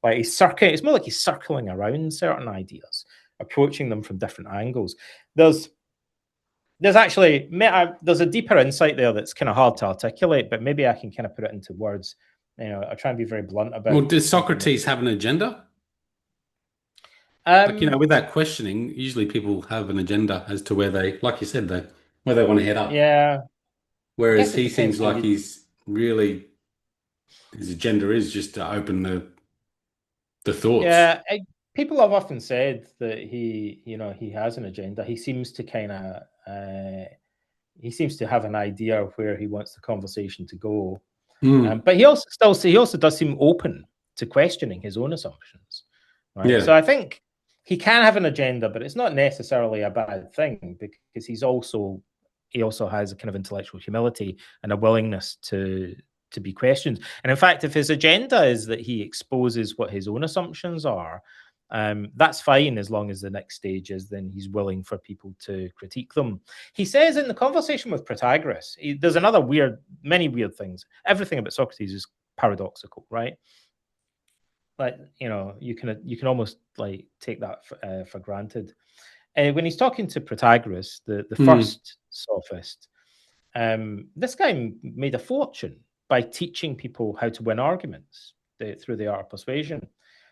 Like it's more like he's circling around certain ideas, approaching them from different angles. There's there's a deeper insight there that's kind of hard to articulate, but maybe I can kind of put it into words. I try and be very blunt Well, about does something that. Socrates have an agenda? Like, Um, with that questioning, usually people have an agenda as to where they, like you said, where they want to head up. yeah, I Whereas guess it he depends seems how like you. his agenda is just to open the thoughts. Yeah, people have often said that he has an agenda. He seems to have an idea of where he wants the conversation to go. Hmm. But he also does seem open to questioning his own assumptions, right? Yeah. So I think he can have an agenda, but it's not necessarily a bad thing because he also has a kind of intellectual humility and a willingness to be questioned. And in fact, if his agenda is that he exposes what his own assumptions are, that's fine as long as the next stage is then he's willing for people to critique them. He says in the conversation with Protagoras, there's many weird things. Everything about Socrates is paradoxical, right? Like you can almost like take that for granted. When he's talking to Protagoras, the Hmm. first sophist, this guy made a fortune by teaching people how to win arguments through the art of persuasion.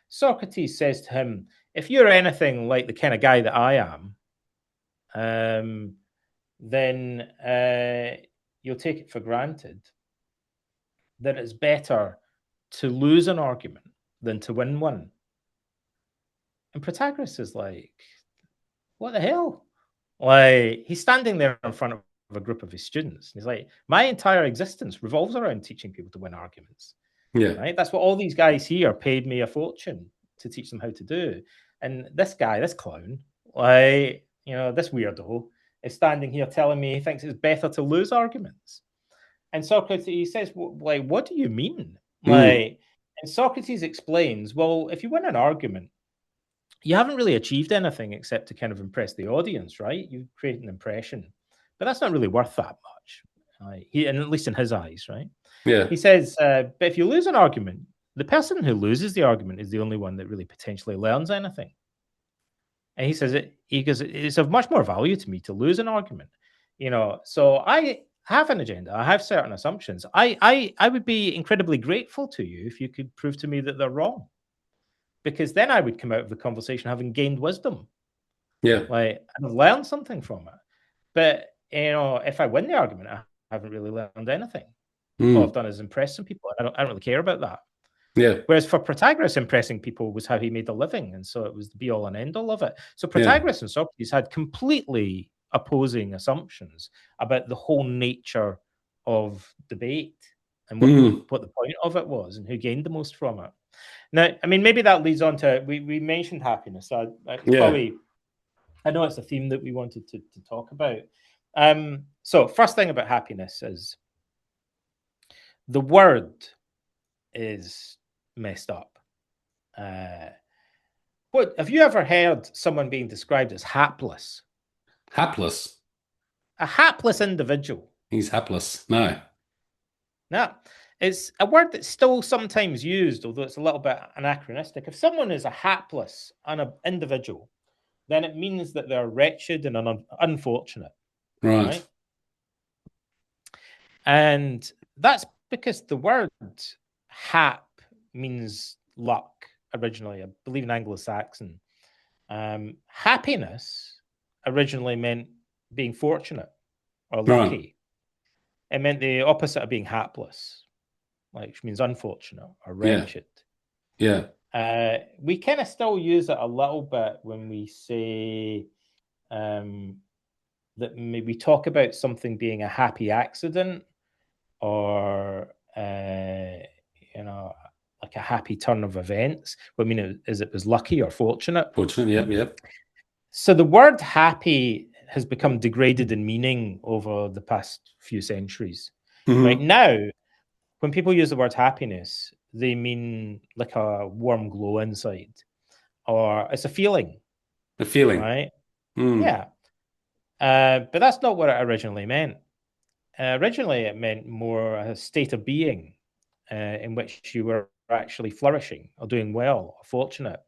Socrates says to him, "If you're anything like the kind of guy that I am, um, then you'll take it for granted that it's better to lose an argument than to win one." And Protagoras is like, "What the hell?" Like, he's standing there in front of a group of his students. And he's like, "My entire existence revolves around teaching people to win arguments." Yeah. Right? That's what all these guys here paid me a fortune to teach them how to do. And this guy, this clown, this weirdo, is standing here telling me he thinks it's better to lose arguments. And Socrates, he says, what do you mean? Hmm. And Socrates explains, well, if you win an argument, you haven't really achieved anything except to kind of impress the audience, right? You create an impression, but that's not really worth that much. And at least in his eyes, right? Yeah. He says, but if you lose an argument, the person who loses the argument is the only one that really potentially learns anything. And he goes, it's of much more value to me to lose an argument. So I have an agenda. I have certain assumptions. I would be incredibly grateful to you if you could prove to me that they're wrong, because then I would come out of the conversation having gained wisdom, Yeah. like I've learned something from it. But if I win the argument, I haven't really learned anything. All I've Hmm. done is impress some people. I don't really care about that. Yeah. Whereas for Protagoras, impressing people was how he made a living, and so it was the be all and end all of it. So Yeah. Protagoras and Socrates had completely opposing assumptions about the whole nature of debate. and Mm. what the point of it was and who gained the most from it. Now, I mean, maybe that leads on to we mentioned happiness. So it's Yeah. probably, I know it's a theme that we wanted to talk about. So first thing about happiness is the word is messed up. What have you ever heard someone being described as hapless? Hapless. A hapless individual. He's hapless. No. Now, it's a word that's still sometimes used, although it's a little bit anachronistic. If someone is a hapless individual, then it means that they're wretched and unfortunate, Right. right? And that's because the word hap means luck originally, I believe in Anglo-Saxon. Happiness originally meant being fortunate or Right. lucky. It meant the opposite of being hapless, which means unfortunate or Yeah. wretched. Yeah. We kind of still use it a little bit when we say that maybe we talk about something being a happy accident or you know, like a happy turn of events. I mean, is it was lucky or fortunate? Fortunate. Yep. Yep. So the word happy has become degraded in meaning over the past few centuries. Right Mm-hmm. now, when people use the word happiness, they mean like a warm glow inside, or it's a feeling, A feeling. right? Mm. Yeah. But that's not what it originally meant. Originally, it meant more a state of being in which you were actually flourishing or doing well or fortunate.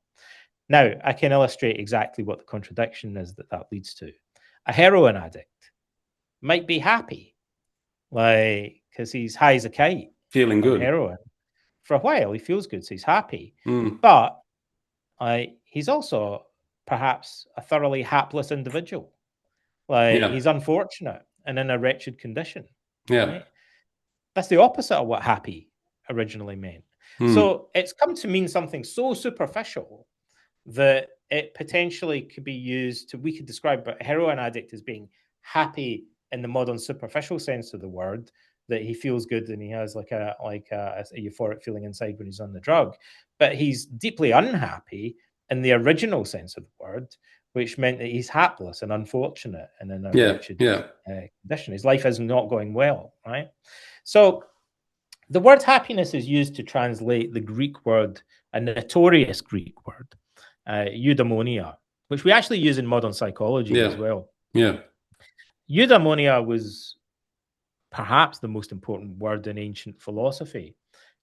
Now, I can illustrate exactly what the contradiction is that leads to. A heroin addict might be happy, like, because he's high as a kite Feeling on good. heroin. For a while, he feels good, so he's happy. Mm. But he's also perhaps a thoroughly hapless individual. Like, Yeah. he's unfortunate and in a wretched condition, Yeah. right? That's the opposite of what happy originally meant. Mm. So it's come to mean something so superficial that it potentially could be used to, we could describe a heroin addict as being happy in the modern superficial sense of the word, that he feels good and he has like a euphoric feeling inside when he's on the drug, but he's deeply unhappy in the original sense of the word, which meant that he's hapless and unfortunate and in a Yeah. wretched Yeah. condition. His life is not going well, right? So the word happiness is used to translate the Greek word, a notorious Greek word, eudaimonia, which we actually use in modern psychology as Yeah. well. Yeah. Eudaimonia was perhaps the most important word in ancient philosophy,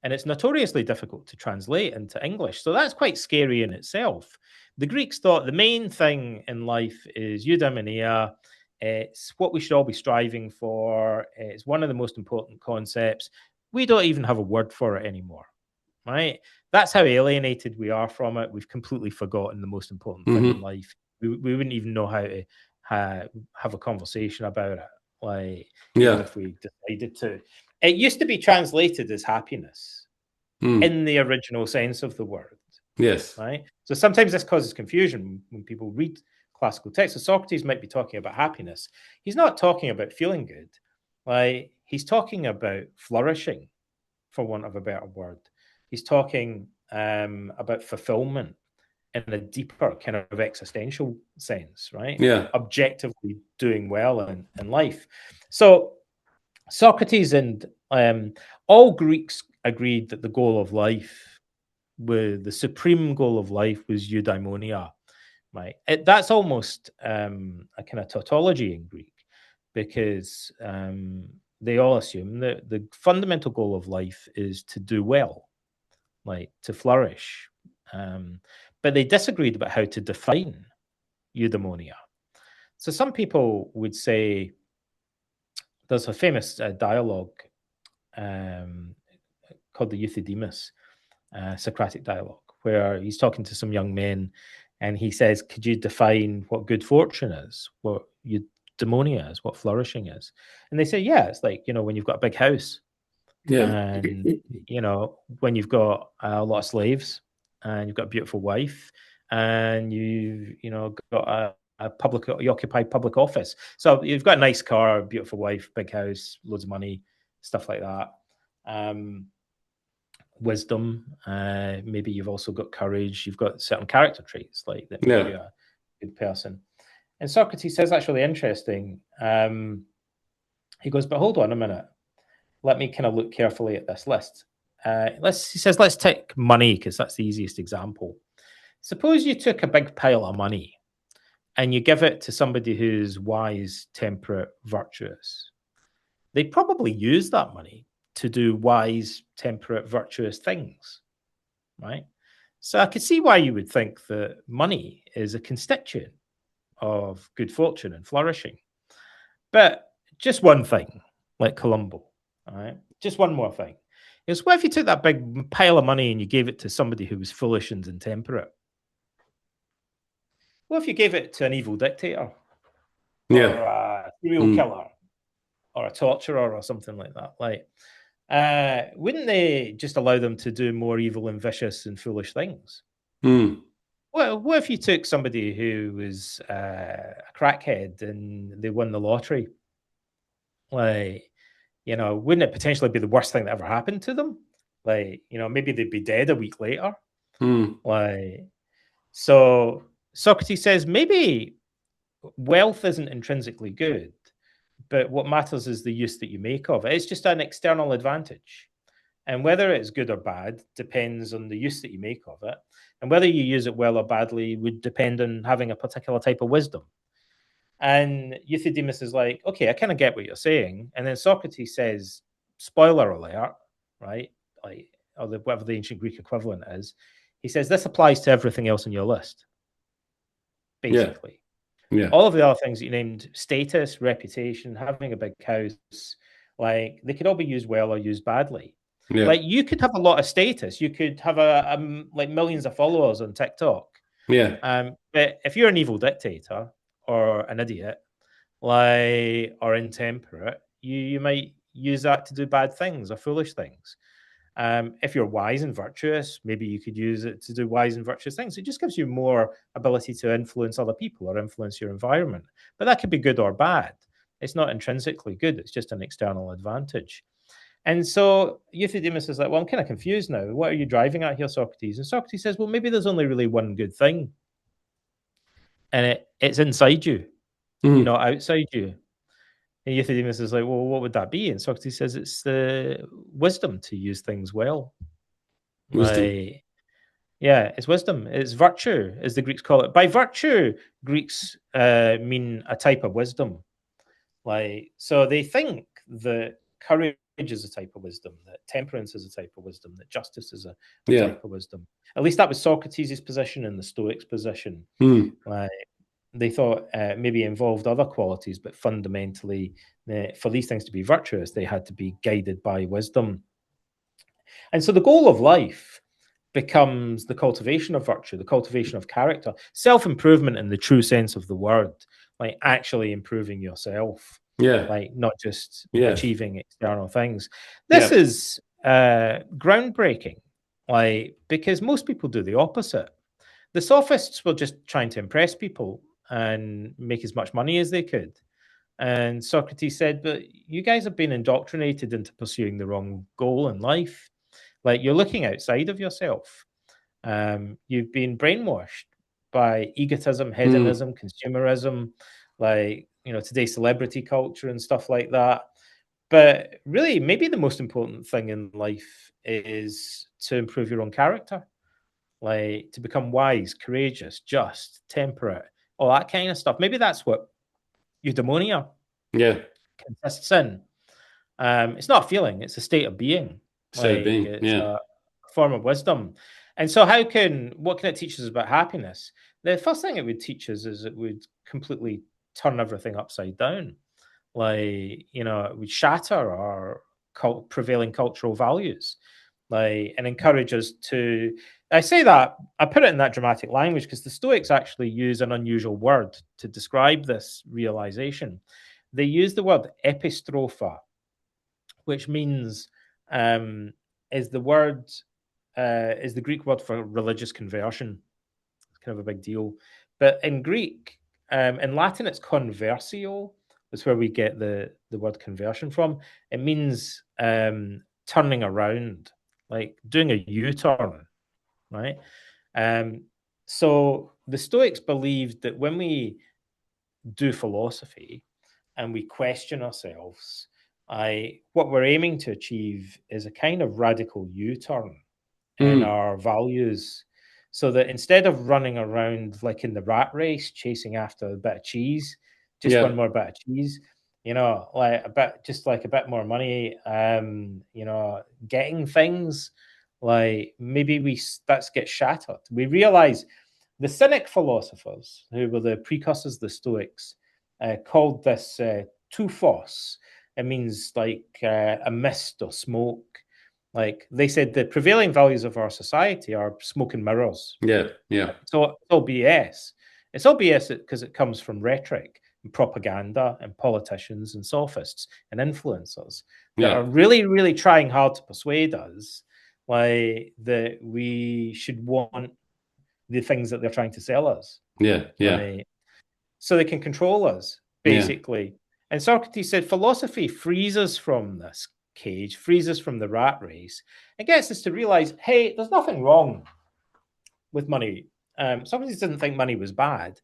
and it's notoriously difficult to translate into English. So that's quite scary in itself. The Greeks thought the main thing in life is eudaimonia. It's what we should all be striving for. It's one of the most important concepts. We don't even have a word for it anymore, right? That's how alienated we are from it. We've completely forgotten the most important thing in Mm-hmm. life. We wouldn't even know how to have a conversation about it, like, even Yeah. if we decided to. It used to be translated as happiness Mm. in the original sense of the word, Yes. right? So sometimes this causes confusion when people read classical texts. So Socrates might be talking about happiness. He's not talking about feeling good. Like, he's talking about flourishing, for want of a better word. He's talking about fulfillment in a deeper kind of existential sense, right? Yeah. Objectively doing well in life. So Socrates and all Greeks agreed that the goal of life, the supreme goal of life, was eudaimonia, right? That's almost a kind of tautology in Greek, because they all assume that the fundamental goal of life is to do well, like to flourish. But they disagreed about how to define eudaimonia. So some people would say there's a famous dialogue um, called the Euthydemus, Socratic dialogue, where he's talking to some young men and he says, could you define what good fortune is, what eudaimonia is, what flourishing is? And they say, yeah, it's like, when you've got a big house Yeah. and, when you've got a lot of slaves and you've got a beautiful wife and got you occupy public office. So you've got a nice car, a beautiful wife, big house, loads of money, stuff like that. wisdom. Maybe you've also got courage. You've got certain character traits like that make Yeah. you a good person. And Socrates says that's really interesting. He goes, but hold on a minute. Let me kind of look carefully at this list. He says, let's take money because that's the easiest example. Suppose you took a big pile of money and you give it to somebody who's wise, temperate, virtuous. They probably use that money to do wise, temperate, virtuous things, right? So I could see why you would think that money is a constituent of good fortune and flourishing. But just one thing, like Columbo, all right? Just one more thing. Is what if you took that big pile of money and you gave it to somebody who was foolish and intemperate? What if you gave it to an evil dictator or Yeah. a serial Mm. killer or a torturer or something like that? Like, wouldn't they just allow them to do more evil and vicious and foolish things? Mm. What if you took somebody who was a crackhead and they won the lottery? Like, wouldn't it potentially be the worst thing that ever happened to them? Like, maybe they'd be dead a week later. Mm. Like, so Socrates says maybe wealth isn't intrinsically good, but what matters is the use that you make of it. It's just an external advantage. And whether it's good or bad depends on the use that you make of it. And whether you use it well or badly would depend on having a particular type of wisdom. And Euthydemus is like, okay, I kind of get what you're saying. And then Socrates says, spoiler alert, right? Like, or whatever the ancient Greek equivalent is. He says, this applies to everything else on your list, Yeah. basically. Yeah. All of the other things that you named, status, reputation, having a big house, like they could all be used well or used badly. Yeah. Like you could have a lot of status. You could have like millions of followers on TikTok. Yeah. But if you're an evil dictator or an idiot, like or intemperate, you might use that to do bad things or foolish things. If you're wise and virtuous, maybe you could use it to do wise and virtuous things. It just gives you more ability to influence other people or influence your environment. But that could be good or bad. It's not intrinsically good. It's just an external advantage. And so Euthydemus is like, well, I'm kind of confused now. What are you driving at here, Socrates? And Socrates says, well, maybe there's only really one good thing. And it's inside you, Mm. not outside you. And Euthydemus is like, well, what would that be? And Socrates says it's the wisdom to use things well. Wisdom. Like, yeah, it's wisdom. It's virtue, as the Greeks call it. By virtue, Greeks mean a type of wisdom. Like, so they think that courage is a type of wisdom, that temperance is a type of wisdom, that justice is a Yeah. type of wisdom. At least that was Socrates' position and the Stoics' position. Mm. Like, they thought maybe involved other qualities, but fundamentally, for these things to be virtuous, they had to be guided by wisdom. And so the goal of life becomes the cultivation of virtue, the cultivation of character, self-improvement in the true sense of the word, like actually improving yourself, Yeah. like not just Yeah. achieving external things. This Yeah. is groundbreaking, like because most people do the opposite. The sophists were just trying to impress people and make as much money as they could. And Socrates said, but you guys have been indoctrinated into pursuing the wrong goal in life. Like you're looking outside of yourself. You've been brainwashed by egotism, Mm. hedonism, consumerism, like today's celebrity culture and stuff like that. But really, maybe the most important thing in life is to improve your own character, like to become wise, courageous, just, temperate, all that kind of stuff. Maybe that's what eudaimonia Yeah. consists in. It's not a feeling; it's a state of being. State of Like being. it's Yeah. a form of wisdom. And so, what can it teach us about happiness? The first thing it would teach us is it would completely turn everything upside down. Like it would shatter our prevailing cultural values, like and encourage us to. I say that I put it in that dramatic language because the Stoics actually use an unusual word to describe this realization. They use the word epistropha, which means is the word is the Greek word for religious conversion. It's kind of a big deal. But in Greek, in Latin, it's conversio. That's where we get the word conversion from. It means turning around, like doing a U-turn, right? So the Stoics believed that when we do philosophy and we question ourselves, what we're aiming to achieve is a kind of radical U-turn in Mm. our values, so that instead of running around like in the rat race chasing after a bit of cheese, just one Yeah. more bit of cheese, like a bit, just like a bit more money, getting things, like maybe that gets shattered. We realize the Cynic philosophers, who were the precursors of the Stoics, called this tuphos. It means like a mist or smoke. Like they said, the prevailing values of our society are smoke and mirrors. Yeah. Yeah. So it's all BS. It's all BS because it comes from rhetoric and propaganda and politicians and sophists and influencers that Yeah. are really, really trying hard to persuade us like that we should want the things that they're trying to sell us, Yeah. Yeah. like so they can control us, Yeah. basically. And Socrates said philosophy frees us from this cage, frees us from the rat race, and gets us to realize, hey, there's nothing wrong with money. Socrates didn't think money was bad,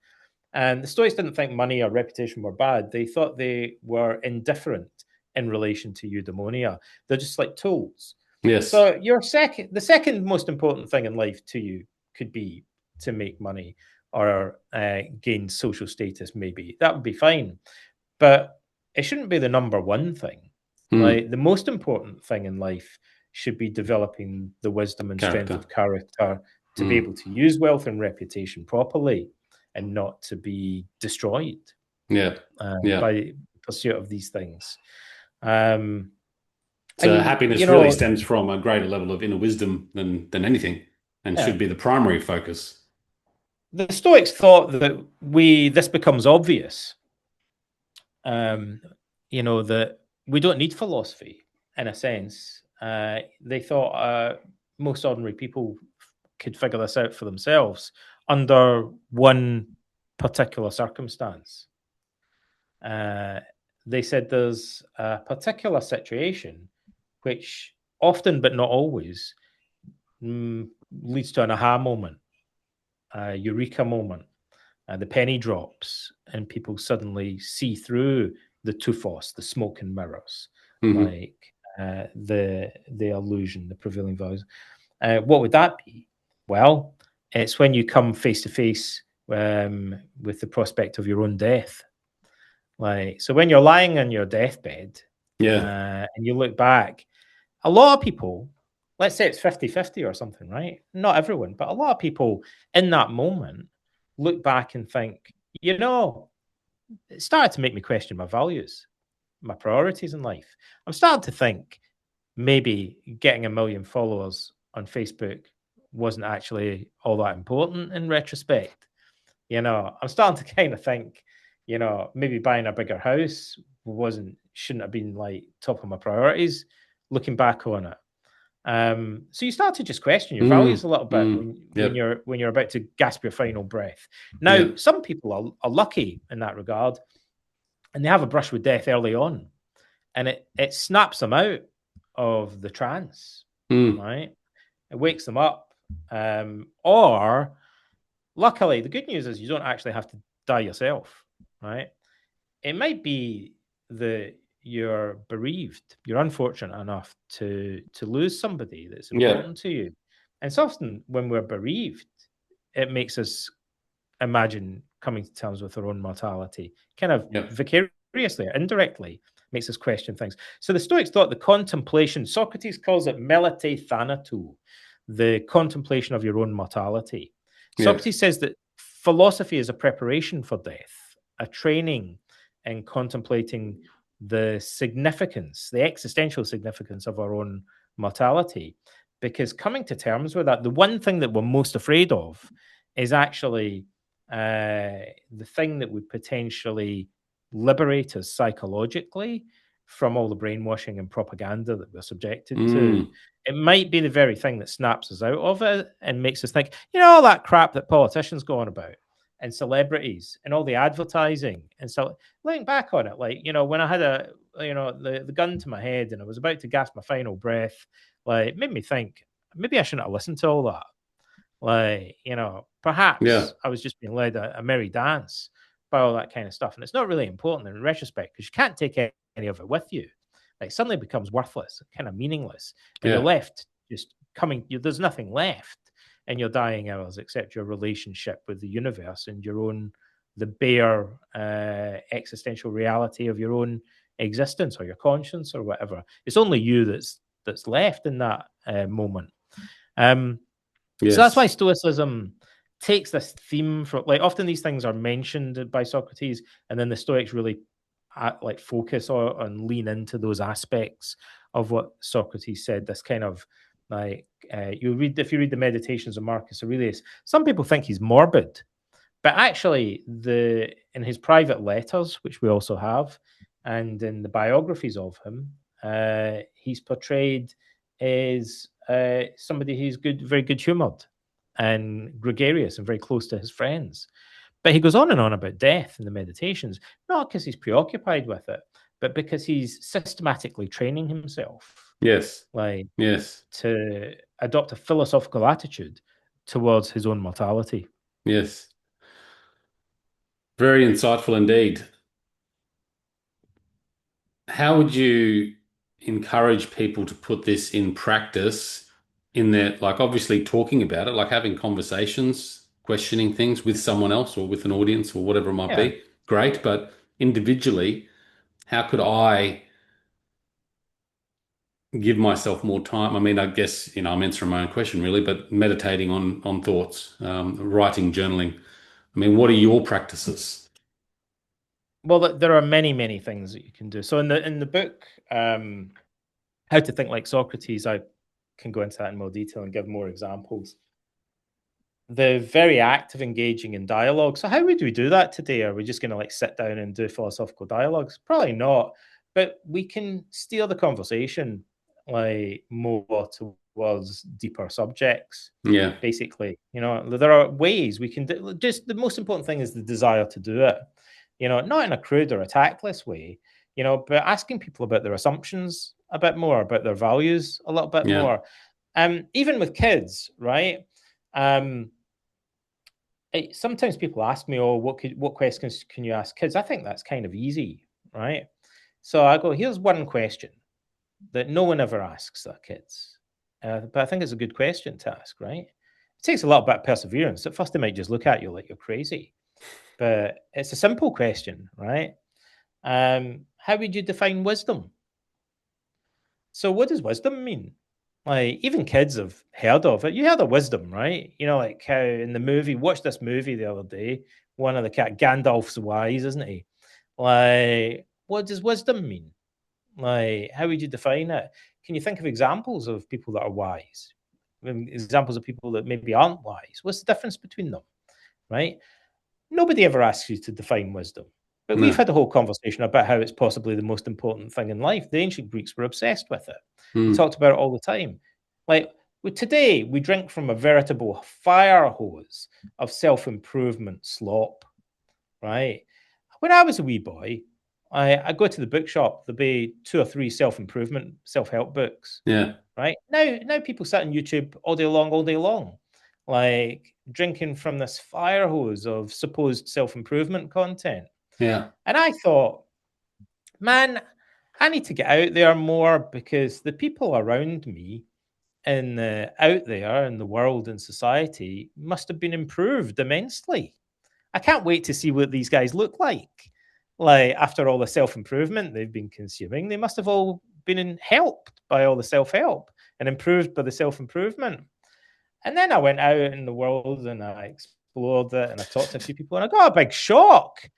and the Stoics didn't think money or reputation were bad. They thought they were indifferent in relation to eudaimonia. They're just like tools. Yes. So the second most important thing in life to you could be to make money or gain social status. Maybe that would be fine, but it shouldn't be the number one thing. Mm. Like the most important thing in life should be developing the wisdom and strength Character. of character to be Mm. able to use wealth and reputation properly and not to be destroyed Yeah. Yeah. by pursuit of these things. Um, So and happiness really stems from a greater level of inner wisdom than anything, and yeah, should be the primary focus. the Stoics thought that this becomes obvious. That we don't need philosophy in a sense. They thought most ordinary people could figure this out for themselves under one particular circumstance. They said there's a particular situation which often, but not always, leads to an aha moment, a eureka moment. The penny drops, and people suddenly see through the tuphos, the smoke and mirrors, Hmm. like the illusion, the prevailing values. What would that be? Well, it's when you come face to face with the prospect of your own death. Like, so when you're lying on your deathbed Yeah. and you look back, a lot of people, let's say it's 50-50 or something, right? Not everyone, but a lot of people in that moment look back and think, it started to make me question my values, my priorities in life. I'm starting to think maybe getting 1 million followers on Facebook wasn't actually all that important in retrospect. I'm starting to kind of think, maybe buying a bigger house shouldn't have been like top of my priorities looking back on it. So you start to just question your values Mm. a little bit Mm. when Yep. you're about to gasp your final breath. Now, Yep. some people are lucky in that regard, and they have a brush with death early on, and it snaps them out of the trance, Mm. right? It wakes them up, or luckily, the good news is you don't actually have to die yourself, right? It might be that you're bereaved, you're unfortunate enough to lose somebody that's Yep. important to you. And it's often when we're bereaved, it makes us imagine coming to terms with our own mortality, kind of Yep. vicariously or indirectly, makes us question things. So the Stoics thought the contemplation, Socrates calls it melete thanatou, the contemplation of your own mortality. Yep. Socrates says that philosophy is a preparation for death, a training in contemplating the significance, the existential significance of our own mortality. Because coming to terms with that, the one thing that we're most afraid of is actually the thing that would potentially liberate us psychologically from all the brainwashing and propaganda that we're subjected to. Mm. It might be the very thing that snaps us out of it and makes us think, all that crap that politicians go on about. and celebrities and all the advertising. And so looking back on it, like, when I had the gun to my head and I was about to gasp my final breath, like, it made me think maybe I shouldn't have listened to all that. Like, Yeah. perhaps I was just being led a merry dance by all that kind of stuff. And it's not really important in retrospect because you can't take any of it with you. Like, suddenly it becomes worthless, kind of meaningless. And you're Yeah. left just there's nothing left in your dying hours except your relationship with the universe and the bare existential reality of your own existence or your conscience or whatever. It's only you that's left in that moment. So that's why Yes. Stoicism takes this theme from, like, often these things are mentioned by Socrates, and then the Stoics really focus on and lean into those aspects of what Socrates said. This kind of like if you read the Meditations of Marcus Aurelius, some people think he's morbid, but actually in his private letters, which we also have, and in the biographies of him, he's portrayed as somebody who's very good humored and gregarious and very close to his friends. But he goes on and on about death in the Meditations, not because he's preoccupied with it, but because he's systematically training himself, Yes. like, Yes. to adopt a philosophical attitude towards his own mortality. Yes. Very insightful indeed. How would you encourage people to put this in practice in their, like, obviously talking about it, like having conversations, questioning things with someone else or with an audience or whatever it might Yeah. be? Great. But individually, how could I give myself more time? I mean, I guess, I'm answering my own question really, but meditating on thoughts, writing, journaling. I mean, what are your practices? Well, there are many, many things that you can do. So in the book, How to Think Like Socrates, I can go into that in more detail and give more examples. The very act of engaging in dialogue. So how would we do that today? Are we just going to sit down and do philosophical dialogues? Probably not. But we can steer the conversation like more towards deeper subjects. Yeah. Basically, there are ways we can do. Just the most important thing is the desire to do it. Not in a crude or a tactless way. But asking people about their assumptions a bit more, about their values a little bit Yeah. more. Even with kids, right? Sometimes people ask me, "Oh, what questions can you ask kids?" I think that's kind of easy, right? So I go, "Here's one question that no one ever asks their kids, but I think it's a good question to ask, right? It takes a little bit of perseverance. At first, they might just look at you like you're crazy, but it's a simple question, right? How would you define wisdom? So, what does wisdom mean? Like, even kids have heard of it. You heard of wisdom, right? Like how in the movie, watched this movie the other day. One of the Gandalf's wise, isn't he? Like, what does wisdom mean? Like, how would you define it? Can you think of examples of people that are wise? Examples of people that maybe aren't wise? What's the difference between them, right? Nobody ever asks you to define wisdom. But we've No. had a whole conversation about how it's possibly the most important thing in life. The ancient Greeks were obsessed with it. They Mm. talked about it all the time. Like, today, we drink from a veritable fire hose of self improvement slop, right? When I was a wee boy, I go to the bookshop, there'll be 2 or 3 self improvement, self help books, Yeah. right? Now people sit on YouTube all day long, like drinking from this fire hose of supposed self improvement content. Yeah. And I thought, man, I need to get out there more because the people around me out there in the world and society must have been improved immensely. I can't wait to see what these guys look like. Like, after all the self improvement they've been consuming, they must have all been helped by all the self help and improved by the self improvement. And then I went out in the world and I explored it and I talked to a few people and I got a big shock.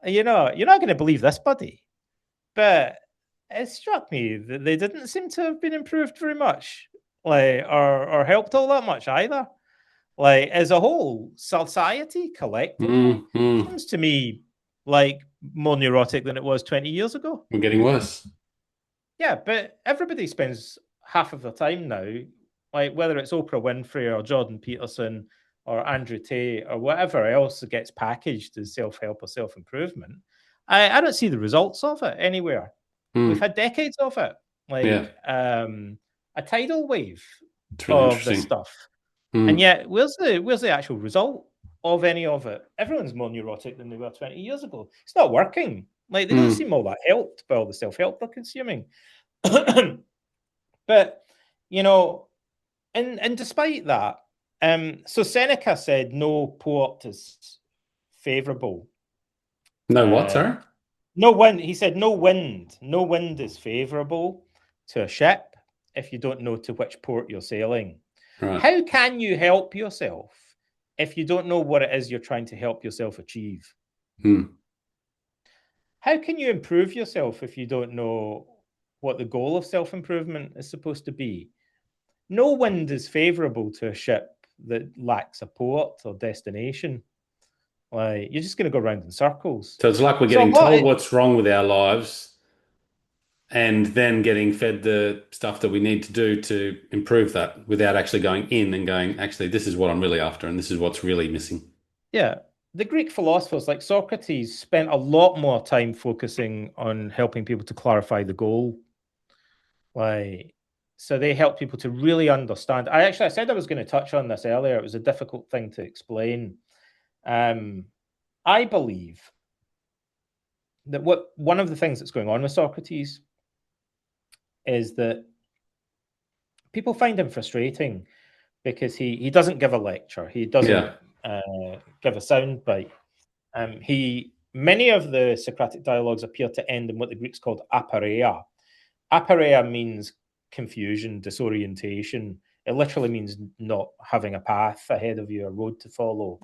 You're not going to believe this, buddy. But it struck me that they didn't seem to have been improved very much, like, or helped all that much either. Like, as a whole, society collectively Mm. Mm. seems to me like more neurotic than it was 20 years ago. I'm getting worse. Yeah, but everybody spends half of their time now, like whether it's Oprah Winfrey or Jordan Peterson or Andrew Tate or whatever else gets packaged as self-help or self-improvement, I don't see the results of it anywhere. We've Mm. had decades of it, Yeah, like a tidal wave it's really of this interesting. stuff. And Mm. yet, where's the actual result of any of it? Everyone's more neurotic than they were 20 years ago. It's not working. Like, they don't Mm. seem all that helped by all the self-help they're consuming. But, you know, and despite that, so Seneca said no port is favorable. No, what, Uh, sorry? no wind. He said no wind. No wind is favorable to a ship if you don't know to which port you're sailing. Right. How can you help yourself if you don't know what it is you're trying to help yourself achieve? Mm. How can you improve yourself if you don't know what the goal of self-improvement is supposed to be? No wind is favorable to a ship that lacks a port or destination. Like, you're just going to go around in circles. So it's like we're So a getting lot, told what's wrong with our lives and then getting fed the stuff that we need to do to improve that without actually going in and going, actually, this is what I'm really after, and this is what's really missing. yeah. The Greek philosophers like Socrates spent a lot more time focusing on helping people to clarify the goal. Like, so they help people to really understand. I said I was going to touch on this earlier. It was a difficult thing to explain. I believe that one of the things that's going on with Socrates is that people find him frustrating because he doesn't give a lecture. He doesn't Yeah. give a soundbite. He Many of the Socratic dialogues appear to end in what the Greeks called apareia. Apareia means confusion, disorientation. It literally means not having a path ahead of you, a road to follow.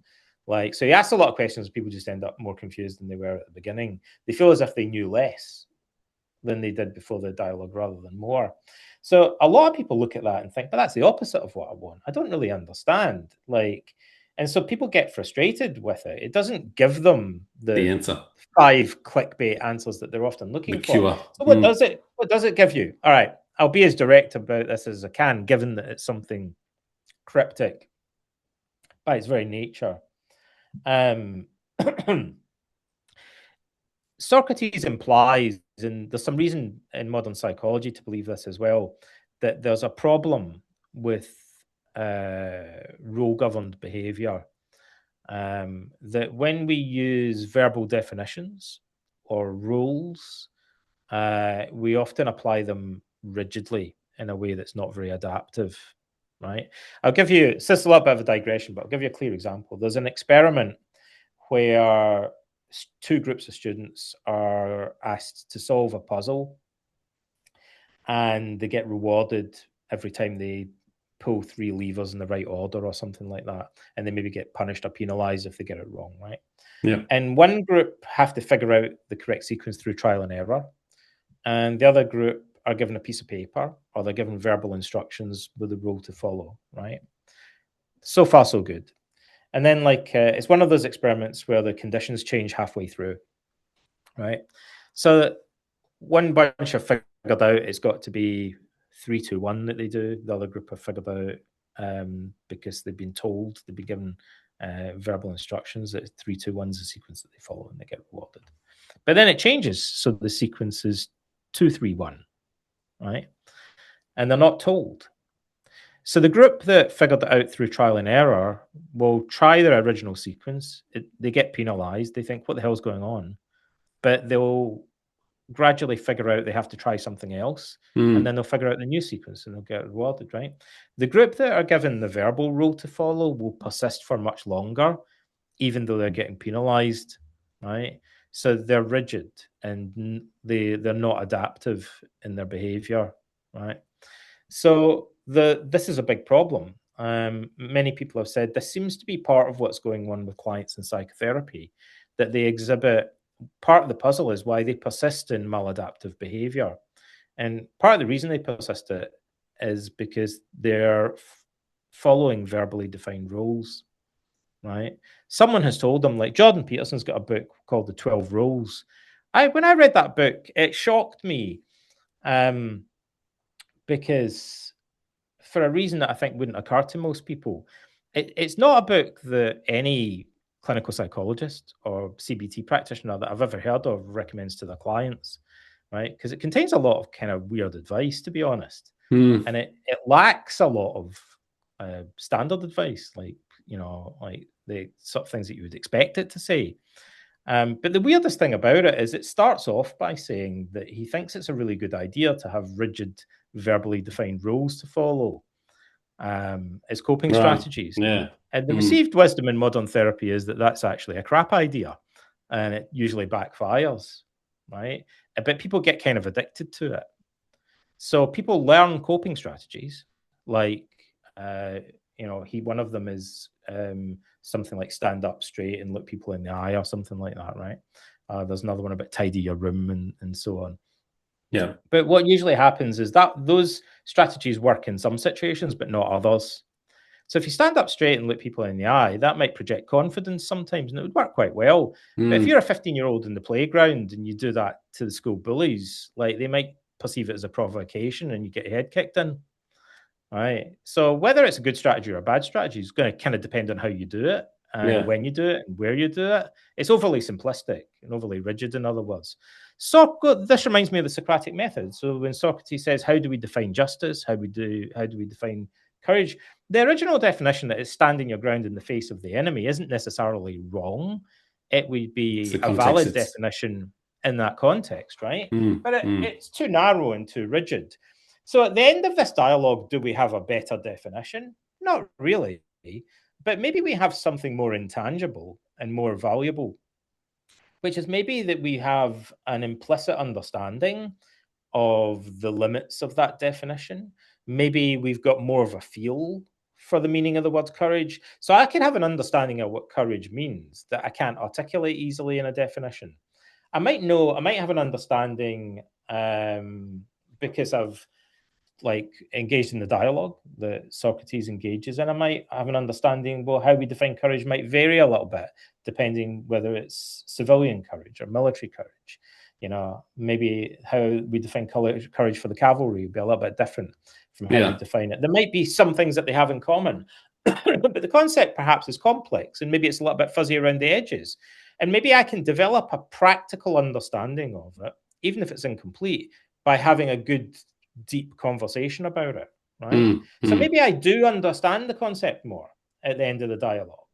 Like, so he asks a lot of questions, people just end up more confused than they were at the beginning. They feel as if they knew less than they did before the dialogue rather than more. So a lot of people look at that and think, but that's the opposite of what I want. I don't really understand. Like, and so people get frustrated with it. It doesn't give them The the answer, 5 clickbait answers that they're often the looking for. cure. So what Mm. does it? What does it give you? All right, I'll be as direct about this as I can, given that it's something cryptic by its very nature. Um, Socrates implies, and there's some reason in modern psychology to believe this as well, that there's a problem with rule-governed behavior. That when we use verbal definitions or rules, we often apply them rigidly in a way that's not very adaptive, right? I'll give you, it's just a little bit of a digression, but I'll give you a clear example. There's an experiment where two groups of students are asked to solve a puzzle and they get rewarded every time they pull 3 levers in the right order or something like that. And they maybe get punished or penalized if they get it wrong, right? Yeah. And one group have to figure out the correct sequence through trial and error. And the other group are given a piece of paper or they're given verbal instructions with a rule to follow, right? So far, so good. And then, like, it's one of those experiments where the conditions change halfway through, right? So one bunch have figured out it's got to be 3, 2, 1 that they do. The other group have figured out because they've been told, they've been given verbal instructions that 3, 2, 1 is the sequence that they follow and they get rewarded. But then it changes. So the sequence is 2, 3, 1, right? And they're not told. So the group that figured it out through trial and error will try their original sequence. They get penalized. They think, what the hell's going on? But they'll gradually figure out they have to try something else. And Mm. then they'll figure out the new sequence and they'll get rewarded, right? The group that are given the verbal rule to follow will persist for much longer, even though they're getting penalized, right? So they're rigid and they're not adaptive in their behavior, right? So this is a big problem. Many people have said this seems to be part of what's going on with clients in psychotherapy, that they exhibit part of the puzzle is why they persist in maladaptive behavior. And part of the reason they persist it is because they're following verbally defined rules, right? Someone has told them, like Jordan Peterson's got a book called The 12 Rules. When I read that book, it shocked me because for a reason that I think wouldn't occur to most people, it's not a book that any clinical psychologist or CBT practitioner that I've ever heard of recommends to their clients, right? Because it contains a lot of kind of weird advice, to be honest. Mm. And it lacks a lot of standard advice, like, like the sort of things that you would expect it to say. But the weirdest thing about it is it starts off by saying that he thinks it's a really good idea to have rigid, verbally defined rules to follow as coping Right. strategies. Yeah. And the Mm. received wisdom in modern therapy is that that's actually a crap idea, and it usually backfires, right? But people get kind of addicted to it. So people learn coping strategies, like one of them is something like stand up straight and look people in the eye, or something like that, right? There's another one about tidy your room and so on. Yeah. But what usually happens is that those strategies work in some situations, but not others. So if you stand up straight and look people in the eye, that might project confidence sometimes, and it would work quite well. But if Mm. you're a 15-year-old in the playground and you do that to the school bullies, like, they might perceive it as a provocation and you get your head kicked in. Right. So whether it's a good strategy or a bad strategy is going to kind of depend on how you do it and Yeah. when you do it and where you do it. It's overly simplistic and overly rigid, in other words. So this reminds me of the Socratic method. So when Socrates says, "How do we define justice? How do we define courage?" The original definition, that is standing your ground in the face of the enemy, isn't necessarily wrong. It would It's be the a context. valid It's. definition in that context, right? Mm. But Mm. it's too narrow and too rigid. So at the end of this dialogue, do we have a better definition? Not really, but maybe we have something more intangible and more valuable, which is maybe that we have an implicit understanding of the limits of that definition. Maybe we've got more of a feel for the meaning of the word courage. So I can have an understanding of what courage means that I can't articulate easily in a definition. I might have an understanding because I've like engaged in the dialogue that Socrates engages in. I might have an understanding, well, how we define courage might vary a little bit depending whether it's civilian courage or military courage. Maybe how we define courage for the cavalry would be a little bit different from how we Yeah. define it. There might be some things that they have in common, but the concept perhaps is complex, and maybe it's a little bit fuzzy around the edges. And maybe I can develop a practical understanding of it, even if it's incomplete, by having a good deep conversation about it, right? Mm. So Mm. maybe I do understand the concept more at the end of the dialogue.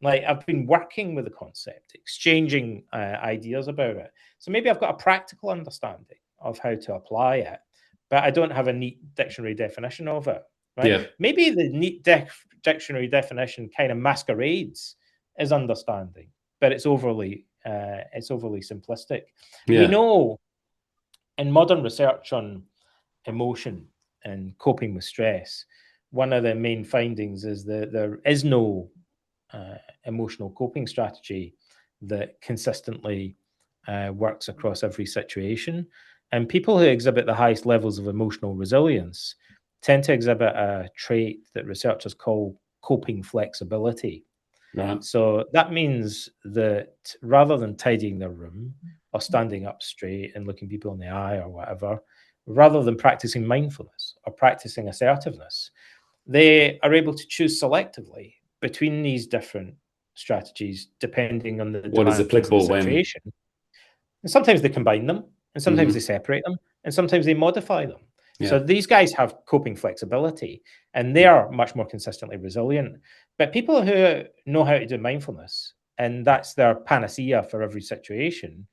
Like, I've been working with the concept, exchanging ideas about it. So maybe I've got a practical understanding of how to apply it, but I don't have a neat dictionary definition of it, right? Yeah. Maybe the neat dictionary definition kind of masquerades as understanding, but it's overly simplistic. We Yeah. know in modern research on emotion and coping with stress, one of the main findings is that there is no emotional coping strategy that consistently works across every situation. And people who exhibit the highest levels of emotional resilience tend to exhibit a trait that researchers call coping flexibility. Right. So that means that rather than tidying their room or standing up straight and looking people in the eye or whatever, rather than practicing mindfulness or practicing assertiveness, they are able to choose selectively between these different strategies depending on the What is demands of the applicable when? situation. And sometimes they combine them, and sometimes they Mm-hmm. separate them, and sometimes they modify them. Yeah. So these guys have coping flexibility, and they are much more consistently resilient. But people who know how to do mindfulness, and that's their panacea for every situation,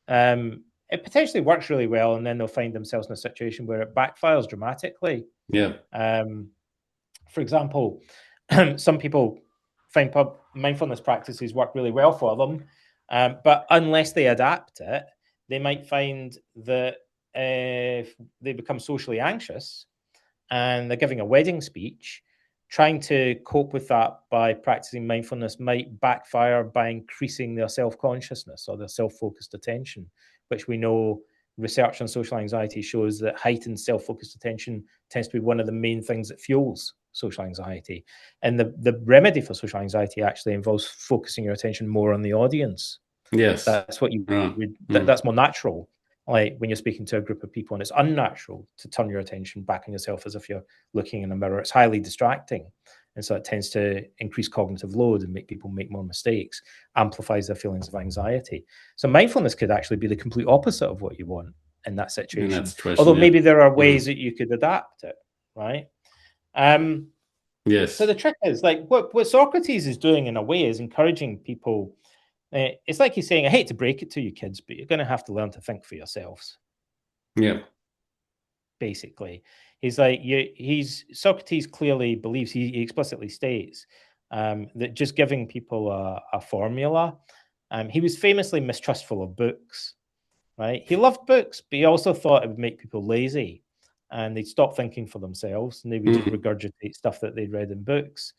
it potentially works really well, and then they'll find themselves in a situation where it backfires dramatically. Yeah. For example, some people find mindfulness practices work really well for them, but unless they adapt it, they might find that if they become socially anxious and they're giving a wedding speech, trying to cope with that by practicing mindfulness might backfire by increasing their self-consciousness or their self-focused attention, which we know research on social anxiety shows that heightened self-focused attention tends to be one of the main things that fuels social anxiety. And the remedy for social anxiety actually involves focusing your attention more on the audience. Yes. That's what you Right. would, Mm. that's more natural. Like when you're speaking to a group of people, and it's unnatural to turn your attention back on yourself as if you're looking in a mirror. It's highly distracting. And so it tends to increase cognitive load and make people make more mistakes, amplifies their feelings of anxiety. So mindfulness could actually be the complete opposite of what you want in that In that situation. situation, Although yeah. maybe there are Mm. ways that you could adapt it, right? So Yes. the trick is, like, what Socrates is doing in a way is encouraging people. It's like he's saying, I hate to break it to you kids, but you're going to have to learn to think for yourselves. Yeah. Basically, he's like, Socrates clearly believes, he explicitly states that just giving people a formula. He was famously mistrustful of books, right? He loved books, but he also thought it would make people lazy and they'd stop thinking for themselves and they would just Mm. regurgitate stuff that they'd read in books.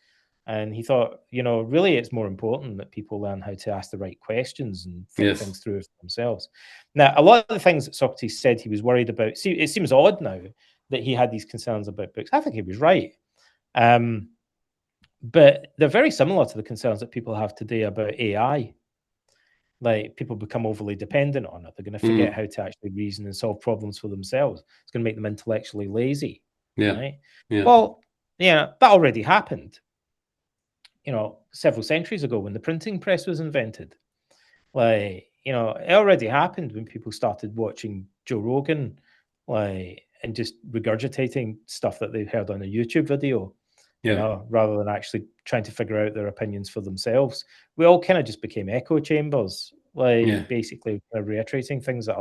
And he thought, really, it's more important that people learn how to ask the right questions and think Yes. things through for themselves. Now, a lot of the things that Socrates said he was worried about, see, it seems odd now that he had these concerns about books. I think he was right. But they're very similar to the concerns that people have today about AI. Like, people become overly dependent on it. They're going to forget Mm. how to actually reason and solve problems for themselves. It's going to make them intellectually lazy, Yeah. right? Yeah. Well, that already happened, several centuries ago when the printing press was invented. Like, it already happened when people started watching Joe Rogan, like, and just regurgitating stuff that they heard on a YouTube video, Yeah. rather than actually trying to figure out their opinions for themselves. We all kind of just became echo chambers, Yeah. like, basically reiterating things that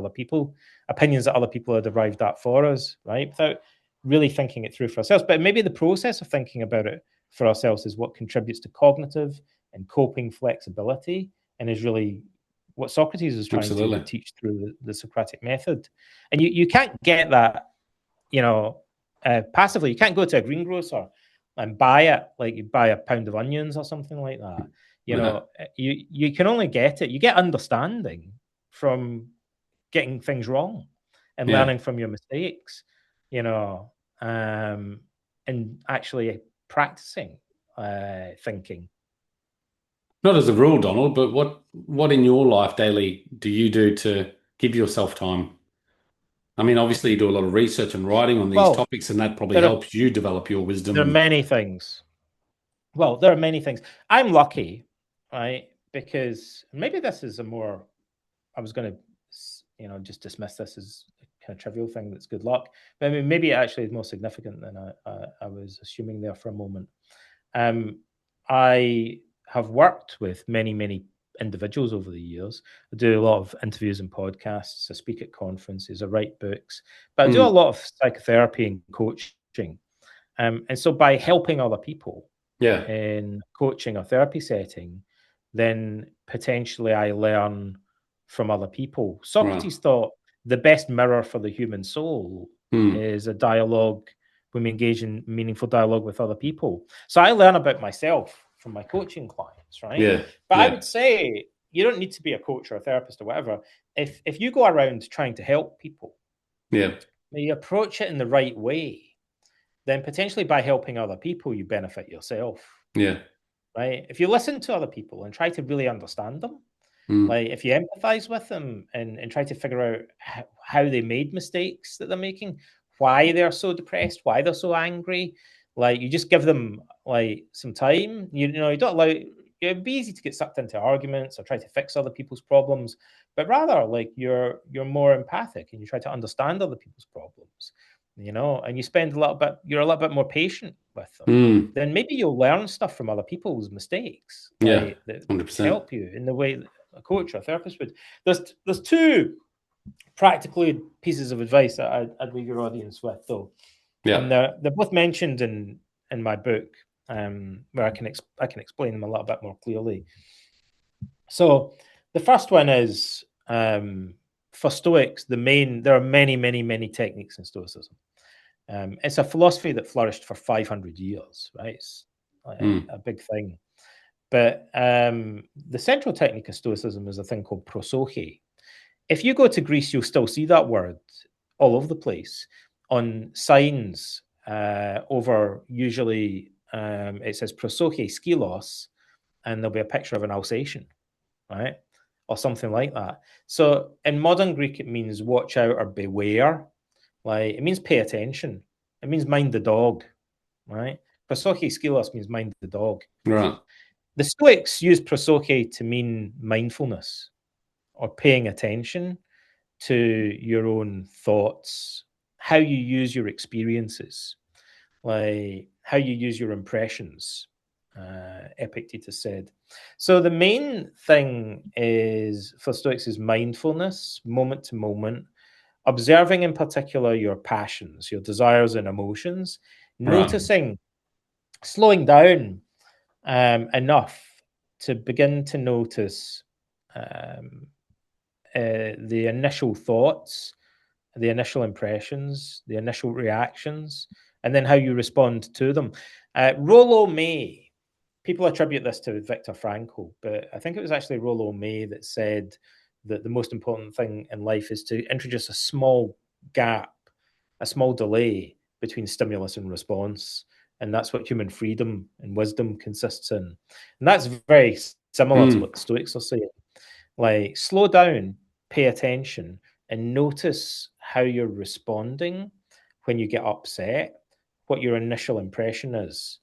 opinions that other people had arrived at for us, right? Without really thinking it through for ourselves. But maybe the process of thinking about it for ourselves is what contributes to cognitive and coping flexibility, and is really what Socrates is trying to Absolutely. teach through the Socratic method. And you can't get that, passively. You can't go to a greengrocer and buy it like you buy a pound of onions or something like that. No. You can only get it. You get understanding from getting things wrong and Yeah. learning from your mistakes, and actually practicing thinking. Not as a rule, Donald, but what in your life daily do you do to give yourself time? I mean, obviously you do a lot of research and writing on these Well, topics, and that probably there are helps you develop your there are wisdom. many things. Well, there are many things. I'm lucky, right? Because maybe this is a more, I was going to, just dismiss this as a kind of trivial thing that's good luck. But I mean, maybe it actually is more significant than I was assuming there for a moment. I have worked with many, many individuals over the years. I do a lot of interviews and podcasts. I speak at conferences. I write books. But I do a Mm. lot of psychotherapy and coaching. And so by helping other people Yeah. in coaching or therapy setting, then potentially I learn from other people. Right. Socrates thought the best mirror for the human soul Mm. is a dialogue when we engage in meaningful dialogue with other people. So I learn about myself from my coaching clients, right? Yeah. But I Yeah. would say you don't need to be a coach or a therapist or whatever. If you go around trying to help people, Yeah. you approach it in the right way, then potentially by helping other people, you benefit yourself, Yeah. right? If you listen to other people and try to really understand them, Mm. like if you empathize with them and try to figure out how they made mistakes that they're making, why they're so depressed, why they're so angry, like you just give them like some time. You don't allow. It'd be easy to get sucked into arguments or try to fix other people's problems, but rather like you're more empathic and you try to understand other people's problems, and you're a little bit more patient with them. Mm. Then maybe you'll learn stuff from other people's mistakes, Yeah. like that 100%. help you in the way that a coach or a therapist would. There's two practical pieces of advice that I'd leave your audience with, though, Yeah. and they're both mentioned in my book, where I can explain them a little bit more clearly. So the first one is, for Stoics, there are many, many, many techniques in Stoicism. It's a philosophy that flourished for 500 years, right? It's Mm. a big thing. But the central technique of Stoicism is a thing called prosoche. If you go to Greece, you'll still see that word all over the place on signs over, usually it says prosoche skilos, and there'll be a picture of an Alsatian, right? Or something like that. So in modern Greek, it means watch out or beware. Like, it means pay attention. It means mind the dog, right? Prosoche skilos means mind the dog. Right. The Stoics use prosoche to mean mindfulness or paying attention to your own thoughts, how you use your experiences, like how you use your impressions, Epictetus said. So the main thing is for Stoics is mindfulness, moment to moment, observing in particular your passions, your desires and emotions, Right. noticing, slowing down enough to begin to notice um, the initial thoughts, the initial impressions, the initial reactions, and then how you respond to them. Rollo May, people attribute this to Viktor Frankl, but I think it was actually Rollo May that said that the most important thing in life is to introduce a small gap, a small delay between stimulus and response. And that's what human freedom and wisdom consists in. And that's very similar to Mm. what the Stoics are saying. Like, slow down, pay attention, and notice how you're responding when you get upset, what your initial impression is.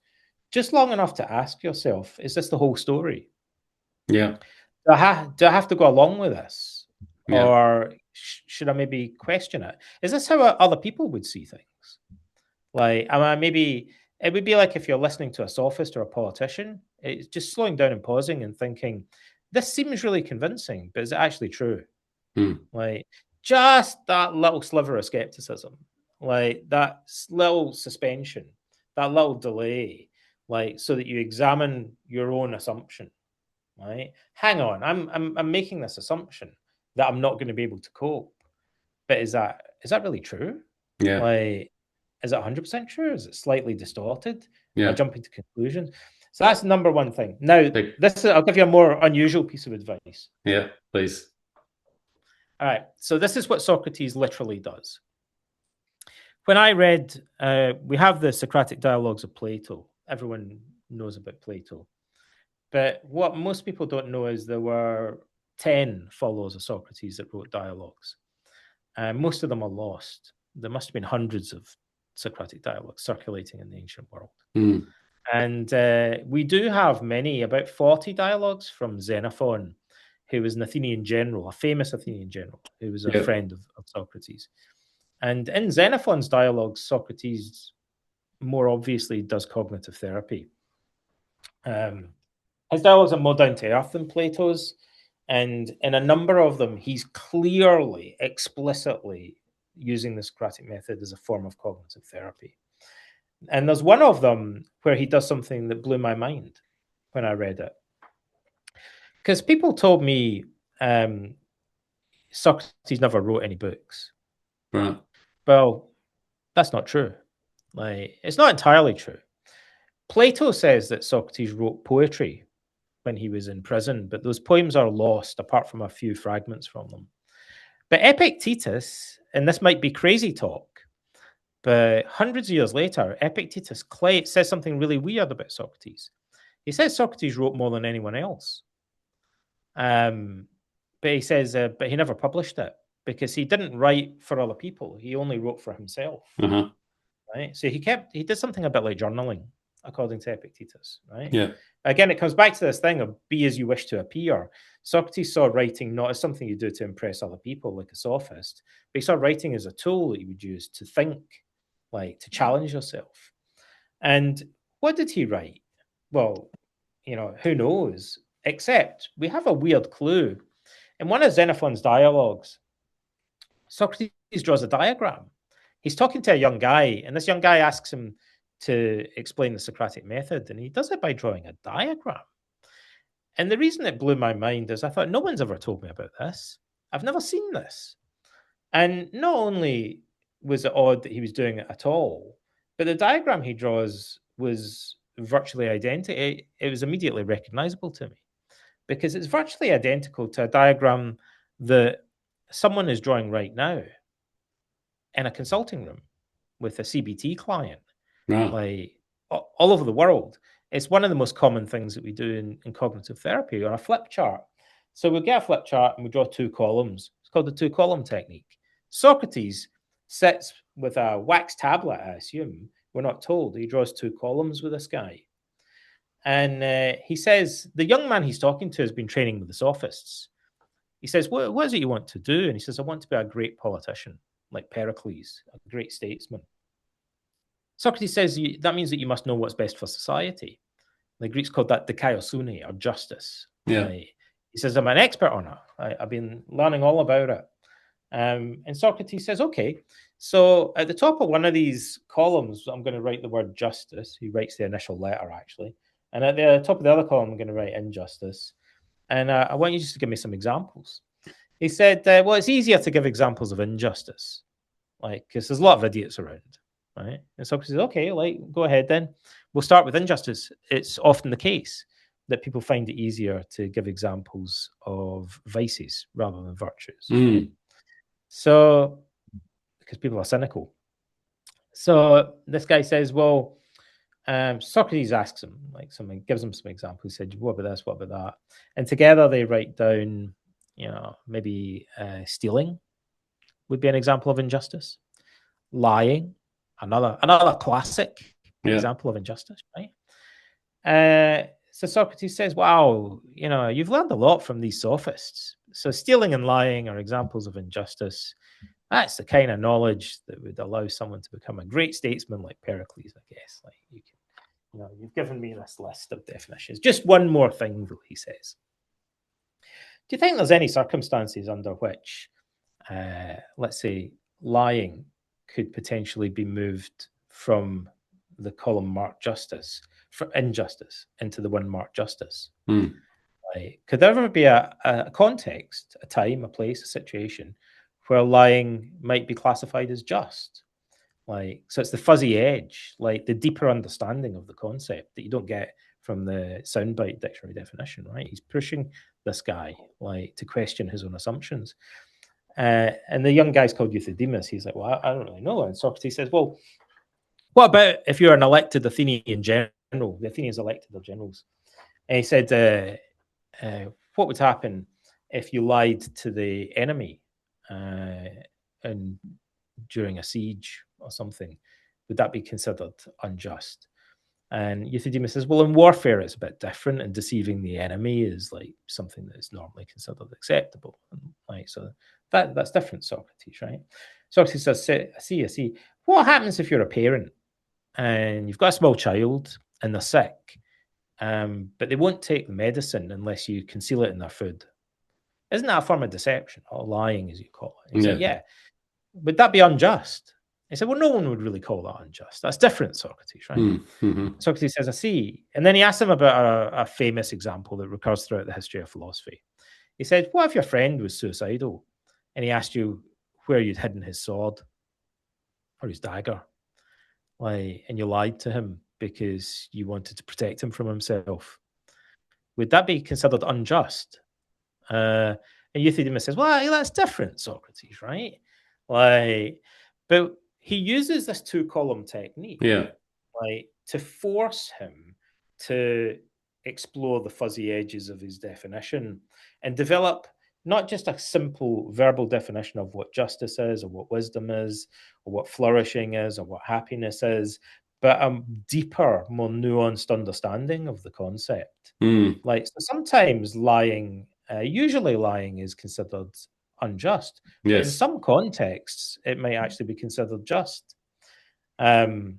Just long enough to ask yourself, is this the whole story? Yeah. Do I have to go along with this? Yeah. Or should I maybe question it? Is this how other people would see things? Like, am I maybe, it would be like if you're listening to a sophist or a politician, it's just slowing down and pausing and thinking, this seems really convincing, but is it actually true? Mm. Like, just that little sliver of skepticism, like that little suspension, that little delay, like so that you examine your own assumption. Right? Hang on, I'm making this assumption that I'm not going to be able to cope, but is that really true? Yeah. Like, is it 100% true? Is it slightly distorted? Am I Yeah. jumping to conclusions? So that's the number one thing. Now, Big. I'll give you a more unusual piece of advice. Yeah. Please. All right. So this is what Socrates literally does. When I read, we have the Socratic dialogues of Plato. Everyone knows about Plato. But what most people don't know is there were 10 followers of Socrates that wrote dialogues. Most of them are lost. There must have been hundreds of Socratic dialogues circulating in the ancient world. Mm. And we do have many, about 40 dialogues from Xenophon, who was an Athenian general, a famous Athenian general, who was a Yeah. friend of Socrates. And in Xenophon's dialogues, Socrates more obviously does cognitive therapy. His dialogues are more down to earth than Plato's. And in a number of them, he's clearly, explicitly using the Socratic method as a form of cognitive therapy. And there's one of them where he does something that blew my mind when I read it. Because people told me Socrates never wrote any books. Right. Well, that's not true. Like, it's not entirely true. Plato says that Socrates wrote poetry when he was in prison, but those poems are lost apart from a few fragments from them. But Epictetus, and this might be crazy talk, but hundreds of years later, Epictetus says something really weird about Socrates. He says Socrates wrote more than anyone else. But he says, but he never published it because he didn't write for other people. He only wrote for himself. Uh-huh. Right. So he did something a bit like journaling, according to Epictetus. Right. Yeah. Again, it comes back to this thing of be as you wish to appear. Socrates saw writing not as something you do to impress other people, like a sophist, but he saw writing as a tool that you would use to think, like to challenge yourself. And what did he write? Well, who knows? Except we have a weird clue. In one of Xenophon's dialogues, Socrates draws a diagram. He's talking to a young guy, and this young guy asks him to explain the Socratic method, and he does it by drawing a diagram. And the reason it blew my mind is I thought, no one's ever told me about this. I've never seen this. And not only was it odd that he was doing it at all, but the diagram he draws was virtually identical. It was immediately recognizable to me because it's virtually identical to a diagram that someone is drawing right now in a consulting room with a CBT client, Right. like all over the world. It's one of the most common things that we do in cognitive therapy on a flip chart. So we'll get a flip chart and we draw two columns. It's called the two-column technique. Socrates sits with a wax tablet, I assume, We're not told. He draws two columns with this guy. And he says the young man he's talking to has been training with the sophists. He says, what is it you want to do? And he says, I want to be a great politician, like Pericles, a great statesman. Socrates says that means that you must know what's best for society. The Greeks called that dikaiosune, or justice. Yeah. He says, I'm an expert on it. I've been learning all about it. And Socrates says, okay, so at the top of one of these columns, I'm going to write the word justice. He writes the initial letter, actually. And at the top of the other column, I'm going to write injustice. And I want you just to give me some examples. He said, well, it's easier to give examples of injustice, like, because there's a lot of idiots around, right? And Socrates says, okay, like, go ahead then. We'll start with injustice. It's often the case that people find it easier to give examples of vices rather than virtues. Right? So, because people are cynical. So this guy says, well, Socrates asks him, gives him some examples. He said, what about this? What about that? And together they write down, maybe stealing would be an example of injustice. Lying, another classic example of injustice, right? So Socrates says, wow, you've learned a lot from these sophists. So stealing and lying are examples of injustice. That's the kind of knowledge that would allow someone to become a great statesman like Pericles, I guess. Like you've given me this list of definitions. Just one more thing, though, he says. Do you think there's any circumstances under which, let's say, lying could potentially be moved from the column marked justice, for injustice, into the one marked justice? Like, could there ever be a context, a time, a place, a situation where lying might be classified as just? Like, so it's the fuzzy edge, like the deeper understanding of the concept that you don't get from the soundbite dictionary definition, right? He's pushing this guy, like, to question his own assumptions. And the young guy's called Euthydemus. He's like, well, I don't really know. And Socrates says, well, what about if you're an elected Athenian general? The Athenians elected their generals. And he said, what would happen if you lied to the enemy and during a siege or something? Would that be considered unjust? And Euthydemus says, well, in warfare, it's a bit different, and deceiving the enemy is like something that is normally considered acceptable. Like, so that's different, Socrates, right? Socrates says, I see. What happens if you're a parent and you've got a small child and they're sick, but they won't take the medicine unless you conceal it in their food? Isn't that a form of deception, or lying, as you call it? He said, yeah. Would that be unjust? He said, well, no one would really call that unjust. That's different, Socrates, right? Mm-hmm. Socrates says, I see. And then he asked him about a famous example that recurs throughout the history of philosophy. He said, what if your friend was suicidal and he asked you where you'd hidden his sword or his dagger, and you lied to him because you wanted to protect him from himself? Would that be considered unjust? And Euthydemus says, well, that's different, Socrates, right? But he uses this two-column technique, to force him to explore the fuzzy edges of his definition and develop not just a simple verbal definition of what justice is, or what wisdom is, or what flourishing is, or what happiness is, but a deeper, more nuanced understanding of the concept. So sometimes lying, usually lying, is considered unjust. Yes. In some contexts, it might actually be considered just. And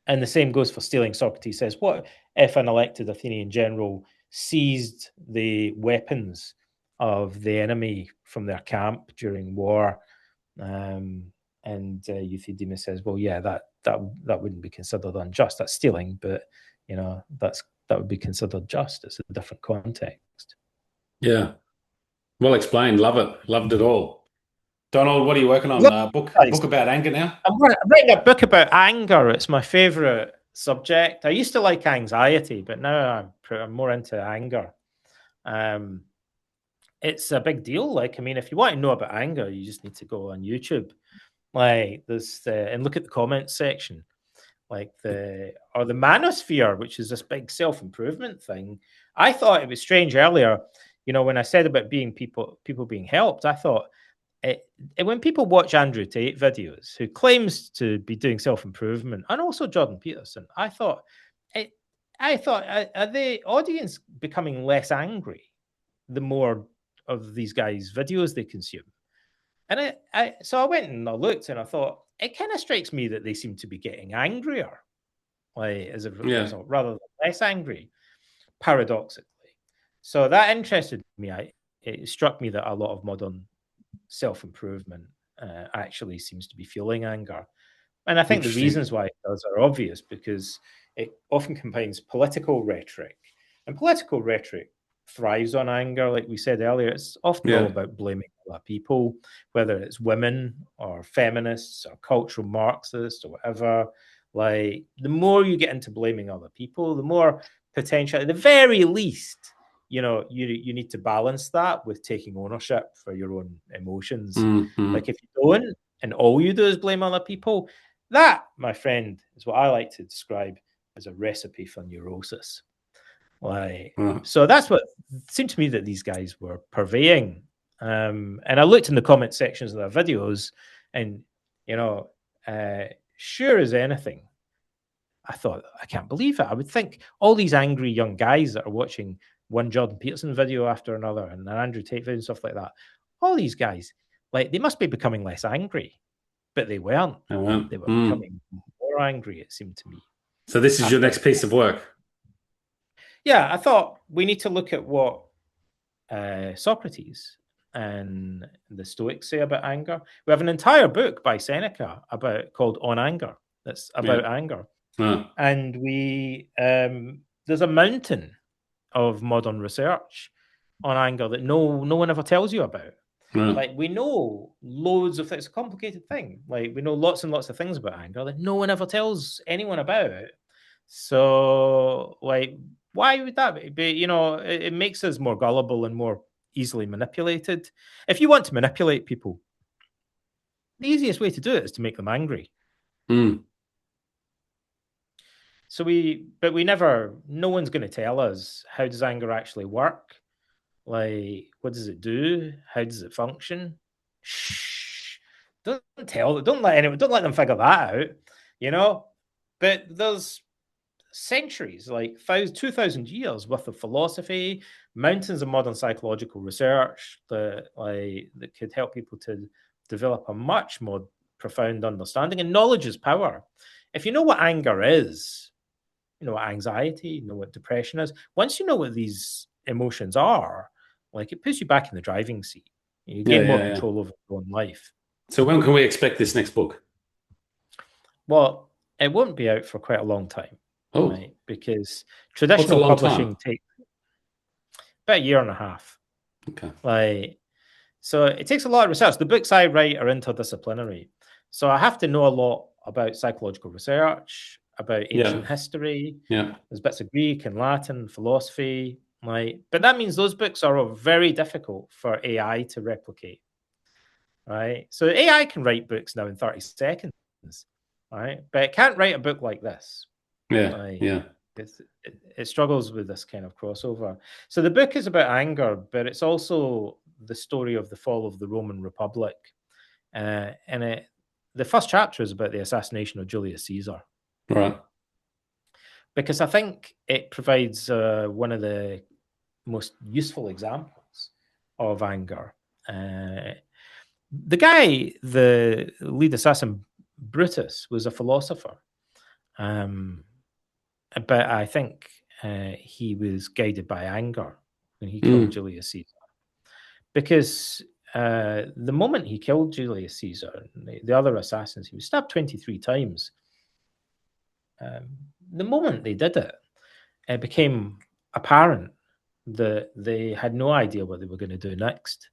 the same goes for stealing. Socrates says, what if an elected Athenian general seized the weapons of the enemy from their camp during war? And Euthydemus says, well, yeah, that wouldn't be considered unjust. That's stealing, but that would be considered just. It's a different context. Yeah. Well explained. Love it. Loved it all. Donald, what are you working on? Book about anger now? I'm writing a book about anger. It's my favorite subject. I used to like anxiety, but now I'm more into anger. It's a big deal. If you want to know about anger, you just need to go on YouTube, and look at the comments section, or the manosphere, which is this big self-improvement thing. I thought it was strange earlier, when I said about people being helped. I thought when people watch Andrew Tate videos, who claims to be doing self-improvement, and also Jordan Peterson, I thought, are the audience becoming less angry the more of these guys' videos they consume? And so I went and I looked, and I thought, it kind of strikes me that they seem to be getting angrier, like as a Yeah. result, rather than less angry, paradoxically. So that interested me. It struck me that a lot of modern self-improvement actually seems to be fueling anger. And I think the Interesting. reasons why it does are obvious, because it often combines political rhetoric. And political rhetoric thrives on anger, like we said earlier. It's often all Yeah. about blaming other people, whether it's women or feminists or cultural Marxists or whatever. Like, the more you get into blaming other people, the more potential, at the very least, you need to balance that with taking ownership for your own emotions. Mm-hmm. Like, if you don't, and all you do is blame other people, that, my friend, is what I like to describe as a recipe for neurosis. Like, so that's what it seemed to me that these guys were purveying. And I looked in the comment sections of their videos, and sure as anything, I thought, I can't believe it. I would think all these angry young guys that are watching one Jordan Peterson video after another and an Andrew Tate video and stuff like that, all these guys, like, they must be becoming less angry, but they weren't. They were becoming more angry, it seemed to me. So this is your next piece of work. Yeah, I thought we need to look at what Socrates and the Stoics say about anger. We have an entire book by Seneca called On Anger. That's about anger. And there's a mountain of modern research on anger that no one ever tells you about. Like, we know loads of things. It's a complicated thing. Like, we know lots and lots of things about anger that no one ever tells anyone about. So, like, why would that be? It makes us more gullible and more easily manipulated. If you want to manipulate people, the easiest way to do it is to make them angry. So no one's going to tell us, how does anger actually work? Like, what does it do? How does it function? Shh. Don't let them figure that out, But there's centuries, like 2,000 years worth of philosophy, mountains of modern psychological research that could help people to develop a much more profound understanding. And knowledge is power. If you know what anger is, you know what anxiety, you know what depression is. Once you know what these emotions are, like, it puts you back in the driving seat. You gain more control over your own life. So when can we expect this next book? Well, it won't be out for quite a long time. Oh, right? Because traditional publishing takes about a year and a half. Okay. So it takes a lot of research. The books I write are interdisciplinary. So I have to know a lot about psychological research, about ancient history. There's bits of Greek and Latin, philosophy. But that means those books are very difficult for AI to replicate. Right? So AI can write books now in 30 seconds. Right? But it can't write a book like this. It struggles with this kind of crossover. So the book is about anger, but it's also the story of the fall of the Roman Republic. The first chapter is about the assassination of Julius Caesar. Right. Because I think it provides one of the most useful examples of anger. The guy, the lead assassin, Brutus, was a philosopher. But I think he was guided by anger when he killed Julius Caesar. Because the moment he killed Julius Caesar, the other assassins, he was stabbed 23 times. The moment they did it, it became apparent that they had no idea what they were going to do next.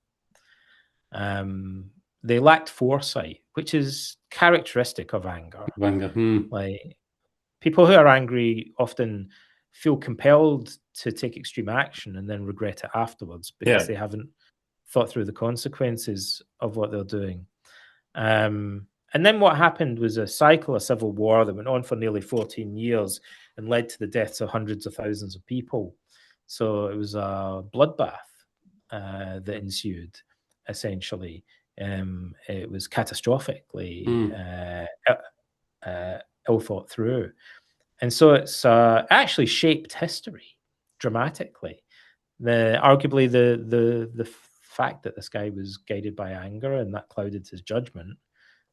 They lacked foresight, which is characteristic of anger. Like, people who are angry often feel compelled to take extreme action and then regret it afterwards because they haven't thought through the consequences of what they're doing. And then what happened was a cycle of civil war that went on for nearly 14 years and led to the deaths of hundreds of thousands of people. So it was a bloodbath that ensued, essentially. It was catastrophically Mm. ill thought through. And so it's actually shaped history dramatically. Arguably the fact that this guy was guided by anger and that clouded his judgment,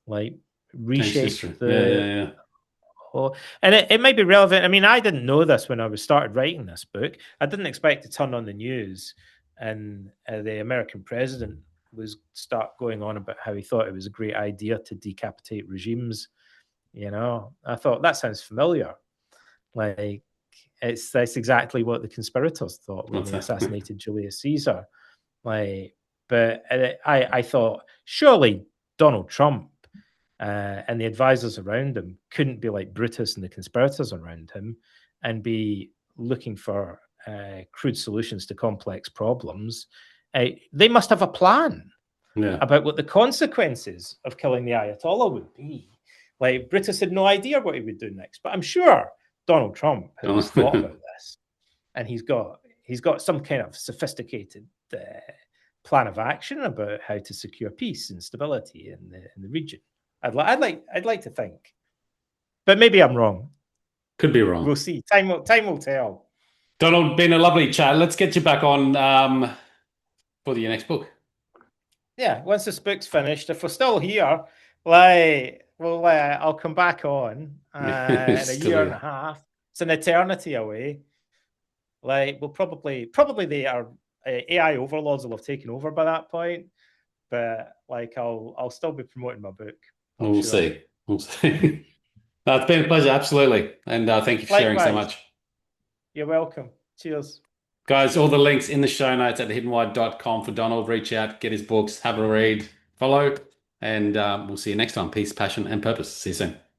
like Changed reshaped history. Yeah, the yeah, yeah. whole. And it might be relevant. I mean, I didn't know this when I was started writing this book. I didn't expect to turn on the news and the American president was start going on about how he thought it was a great idea to decapitate regimes. I thought that sounds familiar. Like that's exactly what the conspirators thought when What's they that? assassinated Julius Caesar. Like, but I thought surely Donald Trump and the advisors around him couldn't be like Brutus and the conspirators around him and be looking for crude solutions to complex problems. They must have a plan Yeah. about what the consequences of killing the Ayatollah would be. Like Brutus had no idea what he would do next, but I'm sure Donald Trump has thought about this, and he's got some kind of sophisticated plan of action about how to secure peace and stability in the region. I'd like to think, but maybe I'm wrong. Could be wrong. We'll see. Time will tell. Donald, been a lovely chat. Let's get you back on for your next book. Yeah, once this book's finished, if we're still here, I'll come back on in a Still year and a here. half. It's an eternity away. We'll probably our AI overlords will have taken over by that point. But I'll still be promoting my book. I'm We'll sure. see. We'll see. It's been a pleasure, absolutely. And thank you for sharing so Likewise, much. you're welcome. Cheers. Guys, all the links in the show notes at thehiddenwhy.com for Donald. Reach out, get his books, have a read, follow, and we'll see you next time. Peace, passion, and purpose. See you soon.